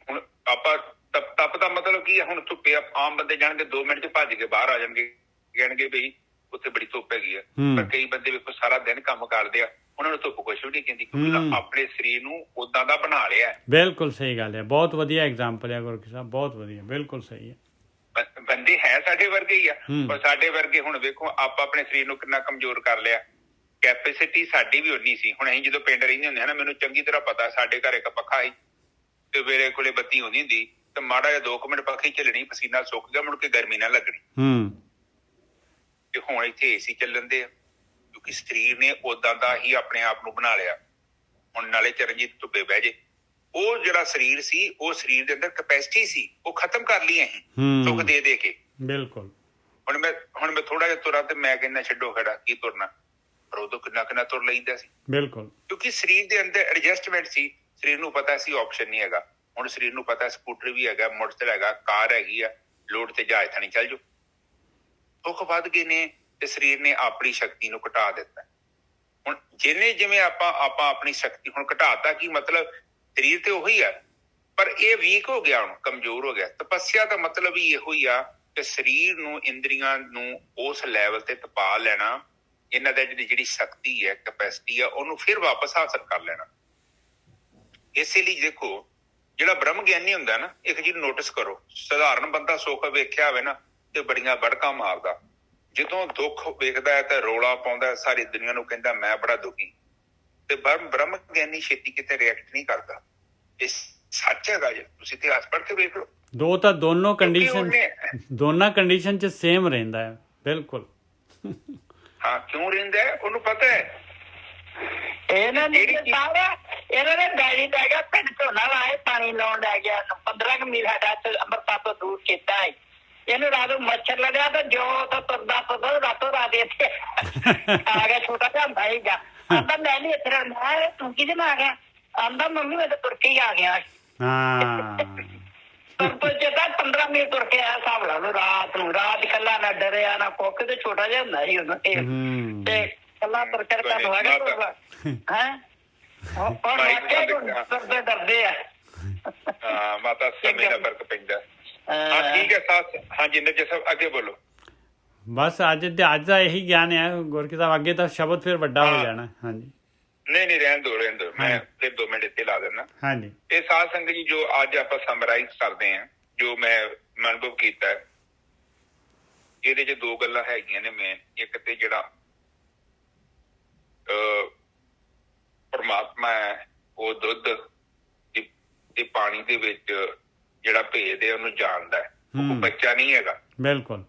ਹੁਣ ਆਪਾਂ ਤਪ ਦਾ ਮਤਲਬ ਕੀ ਹੈ? ਹੁਣ ਧੁੱਪੇ ਆਮ ਬੰਦੇ ਜਾਣਗੇ 2 ਮਿੰਟ 'ਚ ਭੱਜ ਕੇ ਬਾਹਰ ਆ ਜਾਣਗੇ, ਕਹਿਣਗੇ ਬਈ ਉੱਥੇ ਬੜੀ ਧੁੱਪ ਹੈਗੀ ਆ। ਪਰ ਕਈ ਬੰਦੇ ਵੇਖੋ ਸਾਰਾ ਦਿਨ ਕੰਮ ਕਰਦੇ ਆ, ਉਹਨਾਂ ਨੂੰ ਧੁੱਪ ਕੁਛ ਵੀ ਨਹੀਂ ਕਹਿੰਦੀ, ਕਿਉਂਕਿ ਆਪਣੇ ਸਰੀਰ ਨੂੰ ਓਦਾਂ ਦਾ ਬਣਾ ਲਿਆ। ਬਿਲਕੁਲ ਸਹੀ ਗੱਲ ਹੈ, ਬਹੁਤ ਵਧੀਆ ਐਗਜ਼ਾਮਪਲ ਹੈ ਗੁਰਕੀ ਸਾਹਿਬ, ਬਹੁਤ ਵਧੀਆ, ਬਿਲਕੁਲ ਸਹੀ ਹੈ। ਬੰਦੇ ਹੈ ਸਾਡੇ ਵਰਗੇ ਹੀ ਆ, ਪਰ ਸਾਡੇ ਵਰਗੇ ਹੁਣ ਵੇਖੋ ਆਪਾਂ ਆਪਣੇ ਸਰੀਰ ਨੂੰ ਕਿੰਨਾ ਕਮਜ਼ੋਰ ਕਰ ਲਿਆ। ਕੈਪੈਸਿਟੀ ਸਾਡੀ ਵੀ ਉਨੀ ਸੀ। ਹੁਣ ਅਸੀਂ ਜਦੋਂ ਪਿੰਡ ਰਹਿੰਦੇ ਹੁੰਦੇ ਨਾ, ਮੈਨੂੰ ਚੰਗੀ ਤਰ੍ਹਾਂ ਪਤਾ, ਸਾਡੇ ਘਰ ਇੱਕ ਪੱਖਾ ਸੀ ਤੇ ਮੇਰੇ ਕੋਲੇ ਬੱਤੀ ਹੁੰਦੀ ਹੁੰਦੀ ਤੇ ਮਾੜਾ ਜਿਹਾ 2 ਮਿੰਟ ਪੱਖੀ ਝੱਲਣੀ, ਪਸੀਨਾ ਸੁੱਕ ਗਿਆ, ਮੁੜ ਕੇ ਗਰਮੀ ਨਾ ਲੱਗਣੀ। ਤੇ ਹੁਣ ਇੱਥੇ ਏਸੀ ਚੱਲਣ ਦੇ ਆ, ਕਿਉਂਕਿ ਸਰੀਰ ਨੇ ਓਦਾਂ ਦਾ ਹੀ ਆਪਣੇ ਆਪ ਨੂੰ ਬਣਾ ਲਿਆ। ਹੁਣ ਨਾਲੇ ਚਰਨਜੀਤ ਧੁੱਪੇ ਬਹਿ ਜੇ, ਉਹ ਜਿਹੜਾ ਸਰੀਰ ਸੀ, ਉਹ ਸਰੀਰ ਦੇ ਅੰਦਰ ਕਪੈਸਿਟੀ ਸੀ, ਉਹ ਖਤਮ ਕਰ ਲਈ ਅਸੀਂ ਸੁੱਖ ਦੇ ਕੇ। ਬਿਲਕੁਲ। ਹੁਣ ਮੈਂ ਥੋੜਾ ਜਿਹਾ ਤੁਰਾਂ ਤੇ ਮੈਂ ਕਹਿੰਦਾ ਛੱਡੋ ਖੜਾ, ਕੀ ਤੁਰਨਾ, ਪਰ ਉਦੋਂ ਕਿੰਨਾ ਤੁਰ ਲਈਦਾ ਸੀ। ਬਿਲਕੁਲ, ਕਿਉਂਕਿ ਸਰੀਰ ਦੇ ਅੰਦਰ ਐਡਜਸਟਮੈਂਟ ਸੀ। ਸਰੀਰ ਨੂੰ ਪਤਾ ਸੀ ਆਪਸ਼ਨ ਨਹੀਂ ਹੈਗਾ। ਹੁਣ ਸਰੀਰ ਨੂੰ ਪਤਾ ਸਕੂਟਰ ਵੀ ਹੈਗਾ, ਮੋਟਰਸਾਈਕਲ ਹੈਗਾ, ਕਾਰ ਹੈਗੀ ਆ, ਲੋਡ ਤੇ ਜਹਾਜ਼ ਥਾਣੀ ਚੱਲ ਜਾਓ। ਦੁੱਖ ਵੱਧ ਗਏ ਨੇ ਤੇ ਸਰੀਰ ਨੇ ਆਪਣੀ ਸ਼ਕਤੀ ਨੂੰ ਘਟਾ ਦਿੱਤਾ। ਹੁਣ ਜਿਵੇਂ ਆਪਾਂ ਆਪਣੀ ਸ਼ਕਤੀ ਹੁਣ ਘਟਾਤਾ, ਕੀ ਮਤਲਬ ਸਰੀਰ ਤੇ ਉਹੀ ਆ, ਪਰ ਇਹ ਵੀਕ ਹੋ ਗਿਆ, ਹੁਣ ਕਮਜ਼ੋਰ ਹੋ ਗਿਆ। ਤਪੱਸਿਆ ਦਾ ਮਤਲਬ ਹੀ ਇਹੋ ਹੀ ਆ ਕਿ ਸਰੀਰ ਨੂੰ, ਇੰਦਰੀਆਂ ਨੂੰ ਉਸ ਲੈਵਲ ਤੇ ਤਪਾ ਲੈਣਾ, ਇਹਨਾਂ ਦਾ ਜਿਹੜੀ ਸ਼ਕਤੀ ਹੈ, ਕੈਪੈਸਿਟੀ ਆ, ਉਹਨੂੰ ਫਿਰ ਵਾਪਸ ਹਾਸਲ ਕਰ ਲੈਣਾ। ਇਸੇ ਲਈ ਦੇਖੋ, ਜਿਹੜਾ ਬ੍ਰਹਮ ਗਿਆਨੀ ਹੁੰਦਾ ਨਾ, ਇੱਕ ਚੀਜ਼ ਨੋਟਿਸ ਕਰੋ, ਸਧਾਰਨ ਬੰਦਾ ਸੁੱਖ ਵੇਖਿਆ ਹੋਵੇ ਨਾ ਤੇ ਬੜੀਆਂ ਬੜਕਾਂ ਮਾਰਦਾ, ਜਦੋਂ ਦੁੱਖ ਵੇਖਦਾ ਹੈ ਤਾਂ ਰੌਲਾ ਪਾਉਂਦਾ, ਸਾਰੀ ਦੁਨੀਆ ਨੂੰ ਕਹਿੰਦਾ ਮੈਂ ਬੜਾ ਦੁਖੀ। ਤੇ ਬ੍ਰਹਮ ਗਿਆਨੀ ਛੇਤੀ ਕਿਤੇ ਰਿਐਕਟ ਨਹੀਂ ਕਰਦਾ। ਇਹ ਸੱਚ ਹੈਗਾ ਜੀ, ਤੁਸੀਂ ਇਤਿਹਾਸ ਪੜ੍ਹ ਕੇ ਵੇਖ ਲਓ। ਦੋਨੋਂ ਕੰਡੀਸ਼ਨ 'ਚ ਸੇਮ ਰਹਿੰਦਾ ਹੈ। ਬਿਲਕੁਲ। ਹਾਂ, ਕਿਉਂ ਰਹਿੰਦਾ ਹੈ? ਉਹਨੂੰ ਪਤਾ ਹੈ। ਇਹਨਾਂ ਨੇ ਡੈਡੀ ਦਾ ਹੈਗਾ ਪਿੰਡ ਝੋਨਾ ਲਾਏ, ਪਾਣੀ ਲਾਉਣ ਲੈ ਗਿਆ, 15 ਮੀਲ ਸਾਡਾ ਅੰਮ੍ਰਿਤਸਰ ਤੋਂ ਦੂਰ ਕੀਤਾ ਹੈ। ਇਹਨੂੰ ਰਾਤ ਨੂੰ ਮੱਛਰ ਲੜਿਆ ਤਾਂ ਜੋ ਤਾਂ ਤੁਰਦਾ ਰਾਤੋਂ ਰਾਤ ਇੱਥੇ ਆ ਗਿਆ। ਛੋਟਾ ਜਿਹਾ ਹੁੰਦਾ ਸੀਗਾ, ਆਂਦਾ ਮੈਂ ਨੀ ਇੱਥੇ ਰਹਿਣਾ। ਤੂੰ ਕਿਹਦੇ ਨਾਲ ਆ ਗਿਆ? ਆਂਦਾ ਮੰਮੀ ਮੈਂ ਤਾਂ ਤੁਰ ਕੇ ਹੀ ਆ ਗਿਆ। ਜਿੱਦਾਂ 15 ਮਿੰਟ ਤੁਰ ਕੇ ਆਇਆ ਹਿਸਾਬ ਲਾ ਲਓ। ਰਾਤ ਇਕੱਲਾ ਨਾ ਡਰਿਆ ਨਾ ਕੁੱਖ, ਤੇ ਛੋਟਾ ਜਿਹਾ ਹੁੰਦਾ ਸੀ ਉਦੋਂ ਤੇ ਇਕੱਲਾ ਤੁਰ ਕੇ ਤੁਹਾਨੂੰ ਹੈਗਾ ਤੁਰਦਾ ਹੈ। ਤੁਰਦੇ ਡਰਦੇ ਆ। ਮਾਤਾ ਸਮੇਂ ਦਾ ਫਰਕ ਪੈਂਦਾ। ਠੀਕ ਹੈ ਸਾਥ। ਹਾਂਜੀ ਨਜਰ ਸਾਹਿਬ ਅੱਗੇ ਬੋਲੋ। ਬਸ ਅੱਜ ਦਾ ਇਹੀ ਗਿਆਨ ਹੈ ਗੁਰਕੀ ਸਾਹਿਬ, ਅੱਗੇ ਤਾਂ ਸ਼ਬਦ ਫਿਰ ਵੱਡਾ ਹੋ ਜਾਣਾ। ਹਾਂਜੀ ਨਹੀਂ ਰਹਿਣ ਦੋ ਮੈਂ ਫਿਰ 2 ਮਿੰਟ ਇੱਥੇ ਲਾ ਦਿੰਦਾ। ਹਾਂਜੀ ਇਹ ਸਾਧ ਸੰਗਤ ਜੀ ਜੋ ਅੱਜ ਆਪਾਂ ਸਮਰਾਈਜ਼ ਕਰਦੇ ਹਾਂ, ਜੋ ਮੈਂ ਅਨੁਭਵ ਕੀਤਾ, ਇਹਦੇ 'ਚ 2 ਗੱਲਾਂ ਹੈਗੀਆਂ ਨੇ ਮੇਨ। ਇੱਕ ਤੇ ਜਿਹੜਾ ਪਰਮਾਤਮਾ ਹੈ ਉਹ ਦੁੱਧ ਤੇ ਪਾਣੀ ਦੇ ਵਿੱਚ ਜਿਹੜਾ ਭੇਦ ਹੈ ਉਹਨੂੰ ਜਾਣਦਾ ਹੈ, ਉਹ ਬੱਚਾ ਨਹੀਂ ਹੈਗਾ। ਬਿਲਕੁਲ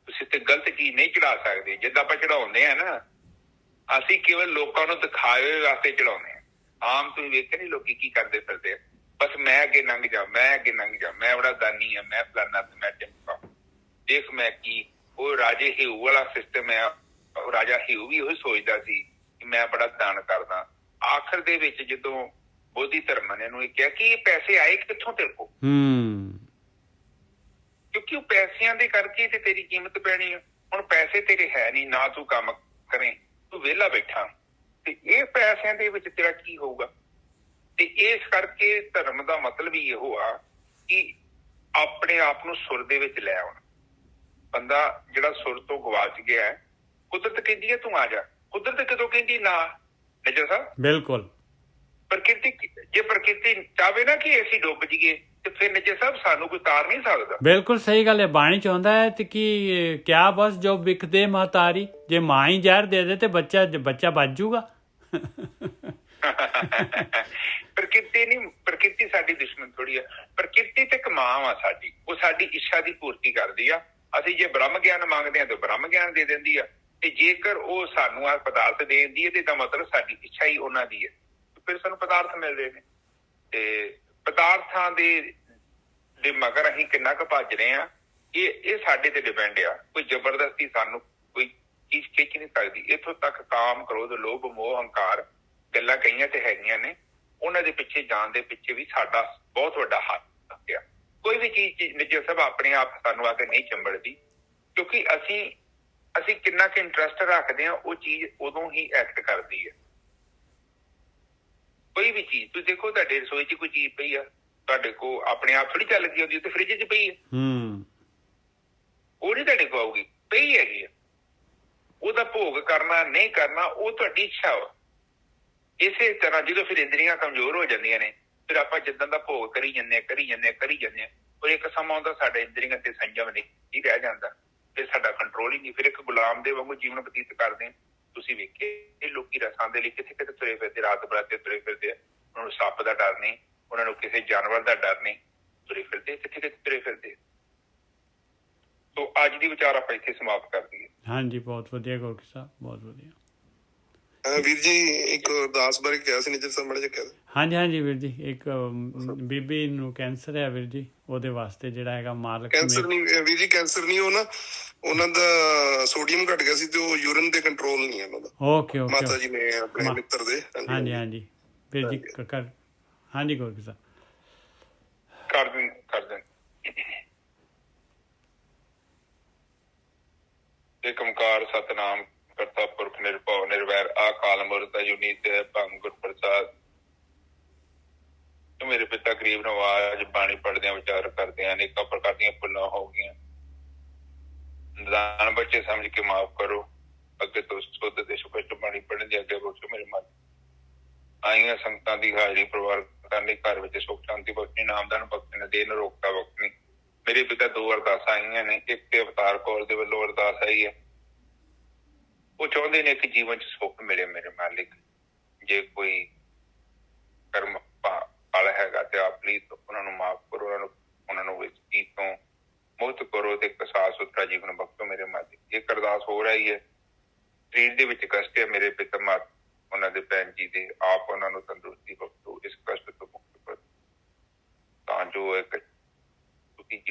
ਤੁਸੀਂ ਤੇ ਗਲਤ ਚੀਜ਼ ਨਹੀਂ ਚੜਾ ਸਕਦੇ। ਜਿੱਦਾਂ ਆਪਾਂ ਚੜਾਉਂਦੇ ਆ ਨਾ, ਅਸੀਂ ਕੇਵਲ ਲੋਕਾਂ ਨੂੰ ਦਿਖਾਵੇ ਵਾਸਤੇ ਚੜਾਉਂਦੇ ਆ। ਆਮ ਤੁਸੀਂ ਵੇਖਿਆ ਨੀ ਲੋਕੀ ਕੀ ਕਰਦੇ ਫਿਰਦੇ ਆ, ਬਸ ਮੈਂ ਅੱਗੇ ਲੰਘ ਜਾ, ਮੈਂ ਅੱਗੇ ਲੰਘ ਜਾ, ਮੈਂ ਬੜਾ ਦਾਨੀ ਆ, ਮੈਂ ਫਲਾਨਾ ਤੇ ਮੈਂ ਟਿਮਕਾ। ਦੇਖ ਮੈਂ ਕੀ, ਉਹ ਰਾਜੇ ਹਿਊ ਵਾਲਾ ਸਿਸਟਮ ਹੈ। ਰਾਜਾ ਹਿਊ ਵੀ ਉਹੀ ਸੋਚਦਾ ਸੀ ਕਿ ਮੈਂ ਬੜਾ ਦਾਨ ਕਰਦਾ। ਆਖਰ ਦੇ ਵਿੱਚ ਜਦੋਂ ਬੋਧੀ ਧਰਮ ਨੇ ਇਹਨੂੰ ਇਹ ਕਿਹਾ ਕਿ ਇਹ ਪੈਸੇ ਆਏ ਕਿੱਥੋਂ ਤੇਰੇ ਕੋਲ, ਕਿਉਂਕਿ ਉਹ ਪੈਸਿਆਂ ਦੇ ਕਰਕੇ ਤੇ ਤੇਰੀ ਕੀਮਤ ਪੈਣੀ ਆ। ਹੁਣ ਪੈਸੇ ਤੇਰੇ ਹੈ ਨਹੀਂ, ਨਾ ਤੂੰ ਕੰਮ ਕਰੇ, ਤੂੰ ਵਿਹਲਾ ਬੈਠਾ, ਤੇ ਇਹ ਪੈਸਿਆਂ ਦੇ ਵਿੱਚ ਤੇਰਾ ਕੀ ਹੋਊਗਾ? ਤੇ ਇਸ ਕਰਕੇ ਧਰਮ ਦਾ ਮਤਲਬ ਹੀ ਇਹੋ ਆ ਕਿ ਆਪਣੇ ਆਪ ਨੂੰ ਸੁਰ ਦੇ ਵਿੱਚ ਲੈ ਆਉਣਾ। ਬੰਦਾ ਜਿਹੜਾ ਸੁਰ ਤੋਂ ਗਵਾਚ ਗਿਆ ਹੈ, ਕੁਦਰਤ ਕਹਿੰਦੀ ਹੈ ਤੂੰ ਆ ਜਾ। ਕੁਦਰਤ ਕਦੋਂ ਕਹਿੰਦੀ ਨਾ? ਨਜਰ ਸਾਹਿਬ ਬਿਲਕੁਲ। ਜੇ ਪ੍ਰਕਿਰਤੀ ਚਾਹਵੇ ਨਾ ਕਿ ਅਸੀਂ ਡੁੱਬ ਜਾਈਏ, ਤੇ ਫਿਰ ਨਜਰ ਸਾਹਿਬ ਸਾਨੂੰ ਕੋਈ ਤਾਰ ਨਹੀਂ ਸਕਦਾ। ਬਿਲਕੁਲ ਸਹੀ ਗੱਲ ਹੈ। ਬਾਣੀ ਚ ਆਉਂਦਾ ਹੈ ਤੇ ਕੀ ਕਿਆ ਬਸ ਜੋ ਵਿਕਦੇ ਮਹਤਾਰੀ, ਜੇ ਮਾਂ ਹੀ ਜ਼ਹਿਰ ਦੇ ਦੇ ਤੇ ਬੱਚਾ ਬਚ ਜੂਗਾ। ਪ੍ਰਕਿਰਤੀ ਸਾਡੀ ਦੁਸ਼ਮਣ ਥੋੜੀ ਆ। ਪ੍ਰਕਿਰਤੀ ਤੇ ਇੱਕ ਮਾਂ ਆ ਸਾਡੀ, ਉਹ ਸਾਡੀ ਇੱਛਾ ਦੀ ਪੂਰਤੀ ਕਰਦੀ ਆ। ਅਸੀਂ ਜੇ ਬ੍ਰਹਮ ਗਿਆਨ ਮੰਗਦੇ ਹਾਂ ਤਾਂ ਬ੍ਰਹਮ ਗਿਆਨ ਦੇ ਦਿੰਦੀ ਆ, ਤੇ ਜੇਕਰ ਉਹ ਸਾਨੂੰ ਆ ਪਦਾਰਥ ਦੇ ਦਿੰਦੀ ਹੈ ਤੇ ਇਹਦਾ ਮਤਲਬ ਸਾਡੀ ਇੱਛਾ ਹੀ ਉਹਨਾਂ ਦੀ ਹੈ, ਫਿਰ ਸਾਨੂੰ ਪਦਾਰਥ ਮਿਲਦੇ ਨੇ। ਤੇ ਪਦਾਰਥਾਂ ਦੇ ਮਗਰ ਅਸੀਂ ਕਿੰਨਾ ਕੁ ਭੱਜ ਰਹੇ ਹਾਂ, ਇਹ ਸਾਡੇ ਤੇ ਡਿਪੈਂਡ ਆ। ਕੋਈ ਜ਼ਬਰਦਸਤੀ ਸਾਨੂੰ ਕੋਈ ਚੀਜ਼ ਖਿੱਚ ਨਹੀਂ ਸਕਦੀ। ਇੱਥੋਂ ਤੱਕ ਕਾਮ, ਕ੍ਰੋਧ, ਲੋਭ, ਮੋਹ, ਹੰਕਾਰ ਗੱਲਾਂ ਕਹੀਆਂ ਤੇ ਹੈਗੀਆਂ ਨੇ, ਉਹਨਾਂ ਦੇ ਪਿੱਛੇ ਜਾਣ ਦੇ ਪਿੱਛੇ ਵੀ ਸਾਡਾ ਬਹੁਤ ਵੱਡਾ ਹੱਥ ਆ। ਕੋਈ ਵੀ ਚੀਜ਼ ਨਿੱਜਰ ਸਭ ਆਪਣੇ ਆਪ ਸਾਨੂੰ ਆ ਕੇ ਨਹੀਂ ਚੰਬੜਦੀ, ਕਿਉਂਕਿ ਅਸੀਂ ਕਿੰਨਾ ਕੁ ਇੰਟਰਸਟ ਰੱਖਦੇ ਹਾਂ, ਉਹ ਚੀਜ਼ ਉਦੋਂ ਹੀ ਐਕਟ ਕਰਦੀ ਹੈ। ਕੋਈ ਵੀ ਚੀਜ਼ ਤੁਸੀਂ ਦੇਖੋ, ਤੁਹਾਡੇ ਰਸੋਈ 'ਚ ਕੋਈ ਚੀਜ਼ ਪਈ ਆ, ਤੁਹਾਡੇ ਕੋਲ ਆਪਣੇ ਆਪ ਥੋੜੀ ਚੱਲ ਗਈ ਹੁੰਦੀ, ਤੇ ਫਰਿੱਜ 'ਚ ਪਈ ਹੈ, ਉਹ ਨੀ ਤੁਹਾਡੇ ਕੋਲ ਆਊਗੀ, ਪਈ ਹੈਗੀ ਆ। ਉਹਦਾ ਭੋਗ ਕਰਨਾ ਨਹੀਂ ਕਰਨਾ ਉਹ ਤੁਹਾਡੀ ਇੱਛਾ ਵਾ। ਇਸੇ ਤਰ੍ਹਾਂ ਜਦੋਂ ਫਿਰ ਇੰਦਰੀਆਂ ਕਮਜ਼ੋਰ ਹੋ ਜਾਂਦੀਆਂ ਨੇ, ਫਿਰ ਆਪਾਂ ਜਿੱਦਾਂ ਦਾ ਭੋਗ ਕਰੀ ਜਾਂਦੇ ਹਾਂ, ਔਰ ਇੱਕ ਸਮਾਂ ਆਉਂਦਾ ਸਾਡੇ ਇੰਦਰੀਆਂ ਤੇ ਸੰਜਮ ਨਹੀਂ ਰਹਿ ਜਾਂਦਾ, ਫਿਰ ਸਾਡਾ ਕੰਟਰੋਲ ਹੀ ਨਹੀਂ। ਫਿਰ ਇੱਕ ਗੁਲਾਮ ਦੇ ਵਾਂਗੂ ਜੀਵਨ ਬਤੀਤ ਕਰਦੇ ਹਾਂ। ਤੁਸੀਂ ਵੇਖੇ ਇਹ ਲੋਕੀ ਰਸਾਂ ਦੇ ਲਈ ਕਿੱਥੇ ਕਿੱਥੇ ਤੁਰੇ ਫਿਰਦੇ, ਰਾਤ ਬਰਾਤੇ ਤੁਰੇ ਫਿਰਦੇ ਆ। ਉਹਨਾਂ ਨੂੰ ਸੱਪ ਦਾ ਡਰ ਨਹੀਂ, ਉਹਨਾਂ ਨੂੰ ਕਿਸੇ ਜਾਨਵਰ ਦਾ ਡਰ ਨਹੀਂ, ਤੁਰੇ ਫਿਰਦੇ ਕਿੱਥੇ ਕਿੱਥੇ ਤੁਰੇ ਫਿਰਦੇ। ਸੋ ਅੱਜ ਦੀ ਵਿਚਾਰ ਆਪਾਂ ਇੱਥੇ ਸਮਾਪਤ ਕਰ ਦਈਏ। ਹਾਂਜੀ, ਬਹੁਤ ਵਧੀਆ ਗੁਰਕੀ ਸਾਹਿਬ, ਬਹੁਤ ਵਧੀਆ। ਵੀਰ ਜੀ ਇੱਕ ਅਰਦਾਸ ਬਾਰੇ ਕਿਹਾ ਸੀ ਨਿਜਰ ਸਾਹਿਬ, ਮਾੜਾ ਜਿਹਾ ਕਹਿ ਦਿਓ। ਹਾਂਜੀ ਵੀਰ ਜੀ, ਇੱਕ ਬੀਬੀ ਨੂੰ ਕੈਂਸਰ ਹੈ ਵੀਰ ਜੀ, ਉਹਦੇ ਵਾਸਤੇ ਜਿਹੜਾ ਹੈਗਾ ਮਾਲਕ ਕੈਂਸਰ ਨਹੀਂ ਵੀਰ ਜੀ, ਕੈਂਸਰ ਨਹੀਂ, ਉਹ ਨਾ ਉਹਨਾਂ ਦਾ ਸੋਡੀਅਮ ਘਟ ਗਿਆ ਸੀ ਤੇ ਉਹ ਯੂਰਿਨ ਦੇ ਕੰਟਰੋਲ ਨਹੀਂ ਹੈ ਉਹਨਾਂ ਦਾ। ਓਕੇ ਮਾਤਾ ਜੀ ਨੇ ਆਪਣੇ ਮਿੱਤਰ ਦੇ। ਹਾਂਜੀ ਵੀਰ ਜੀ ਕਰ। ਹਾਂਜੀ ਗੁਰਕੀ ਸਾਹਿਬ ਕਰ ਦੇਣ। ਏਕ ਓਂਕਾਰ ਸਤਿਨਾਮ ਕਰਤਾ ਪੁਰਖ ਨਿਰਭਉ ਨਿਰਵੈਰ ਅਕਾਲ ਮੂਰਤ ਅਜੂਨੀ ਭੰਗ ਗੁਰ ਪ੍ਰਸਾਦ। ਮੇਰੇ ਪਿਤਾ ਗਰੀਬ ਨਵਾਜ ਬਾਣੀ ਪੜ੍ਹਦਿਆਂ ਵਿਚਾਰ ਕਰਦਿਆਂ ਅਨੇਕਾਂ ਪ੍ਰਕਾਰ ਦੀਆਂ ਭੁੱਲਾਂ ਹੋ ਗਈਆਂ। ਨਿਦਾਨ ਬੱਚੇ ਸਮਝ ਕੇ ਮਾਫ਼ ਕਰੋ। ਅੱਗੇ ਤੋਂ ਸੁੱਧ ਤੇ ਸਪਸ਼ਟ ਬਾਣੀ ਪੜ੍ਹਨ ਦੀ ਅੱਗੇ ਬਖਸ਼ੋ ਮੇਰੇ ਮਨ। ਆਈਆਂ ਸੰਗਤਾਂ ਦੀ ਹਾਜ਼ਰੀ ਪਰਿਵਾਰ ਕਰਨੀ, ਘਰ ਵਿੱਚ ਸੁੱਖ ਸ਼ਾਂਤੀ ਬਖਸ਼ਣੀ, ਨਾਮਦਾਨ ਬਖਸ਼ਣੀ, ਦੇਹ ਨਿਰੋਗਤਾ ਬਖਸ਼ਣੀ। ਮੇਰੇ ਪਿਤਾ 2 ਅਰਦਾਸਾਂ ਆਈਆਂ ਨੇ। ਇੱਕ ਤੇ ਅਵਤਾਰ ਕੌਰ ਦੇ ਵੱਲੋਂ ਅਰਦਾਸ ਆਈ ਹੈ। ਉਹ ਚਾਹੁੰਦੇ ਨੇ ਕਿ ਜੀਵਨ 'ਚ ਸੁੱਖ ਮਿਲੇ ਮੇਰੇ ਮਾਲਿਕ। ਜੇ ਕੋਈ ਕਰਮ ਫਲ ਹੈਗਾ ਤੇ ਆਪ ਪਲੀਜ਼ ਉਹਨਾਂ ਨੂੰ ਮਾਫ਼ ਕਰੋ, ਉਹਨਾਂ ਨੂੰ ਇਸ ਚੀਜ਼ ਤੋਂ ਮੁਕਤ ਕਰੋ ਤੇ ਇੱਕ ਸਾਫ਼ ਸੁਥਰਾ ਜੀਵਨ ਬਖਸ਼ੋ ਮੇਰੇ ਮਾਲਿਕ। ਇੱਕ ਅਰਦਾਸ ਹੋ ਰਹੀ ਹੈ। ਸਰੀਰ ਦੇ ਵਿੱਚ ਕਸ਼ਟ ਹੈ ਮੇਰੇ ਪਿਤਾ ਮਾਤਾ, ਉਹਨਾਂ ਦੇ ਭੈਣ ਜੀ ਦੇ, ਆਪ ਉਹਨਾਂ ਨੂੰ ਤੰਦਰੁਸਤੀ ਬਖਸ਼ੋ, ਇਸ ਕਸ਼ਟ ਤੋਂ ਮੁਕਤ ਕਰੋ ਤਾਂ ਜੋ ਇੱਕ ਸੁਖੀ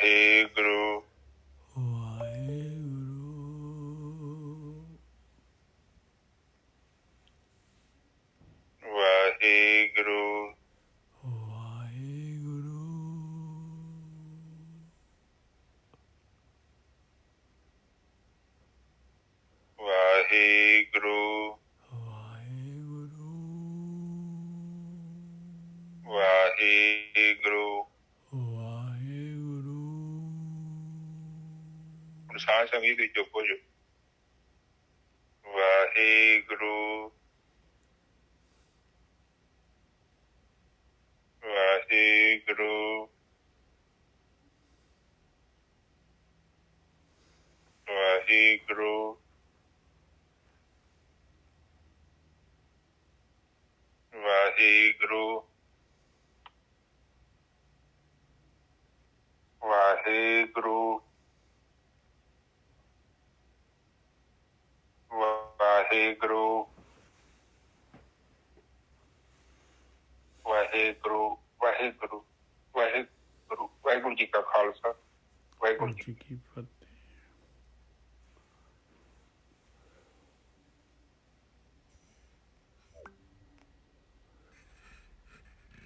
ਵਾਹਿਗੁਰੂ ਵਾਹਿਗੁਰੂ ਵਾਹਿਗੁਰੂ ਵਾਹਿਗੁਰੂ ਹੁਣ ਸਾਹ ਸੰਗੀ ਦੀ ਚੁੱਪ ਹੋ ਜਾਓ। ਵਾਹਿਗੁਰੂ ਵਾਹਿਗੁਰੂ ਵਾਹਿਗੁਰੂ ਵਾਹਿਗੁਰੂ ਵਾਹਿਗੁਰੂ ਵਾਹਿਗੁਰੂ ਵਾਹਿਗੁਰੂ ਵਾਹਿਗੁਰੂ ਵਾਹਿਗੁਰੂ ਵਾਹਿਗੁਰੂ ਜੀ ਕਾ ਖਾਲਸਾ ਵਾਹਿਗੁਰੂ ਜੀ ਕੀ ਫਤਿਹ।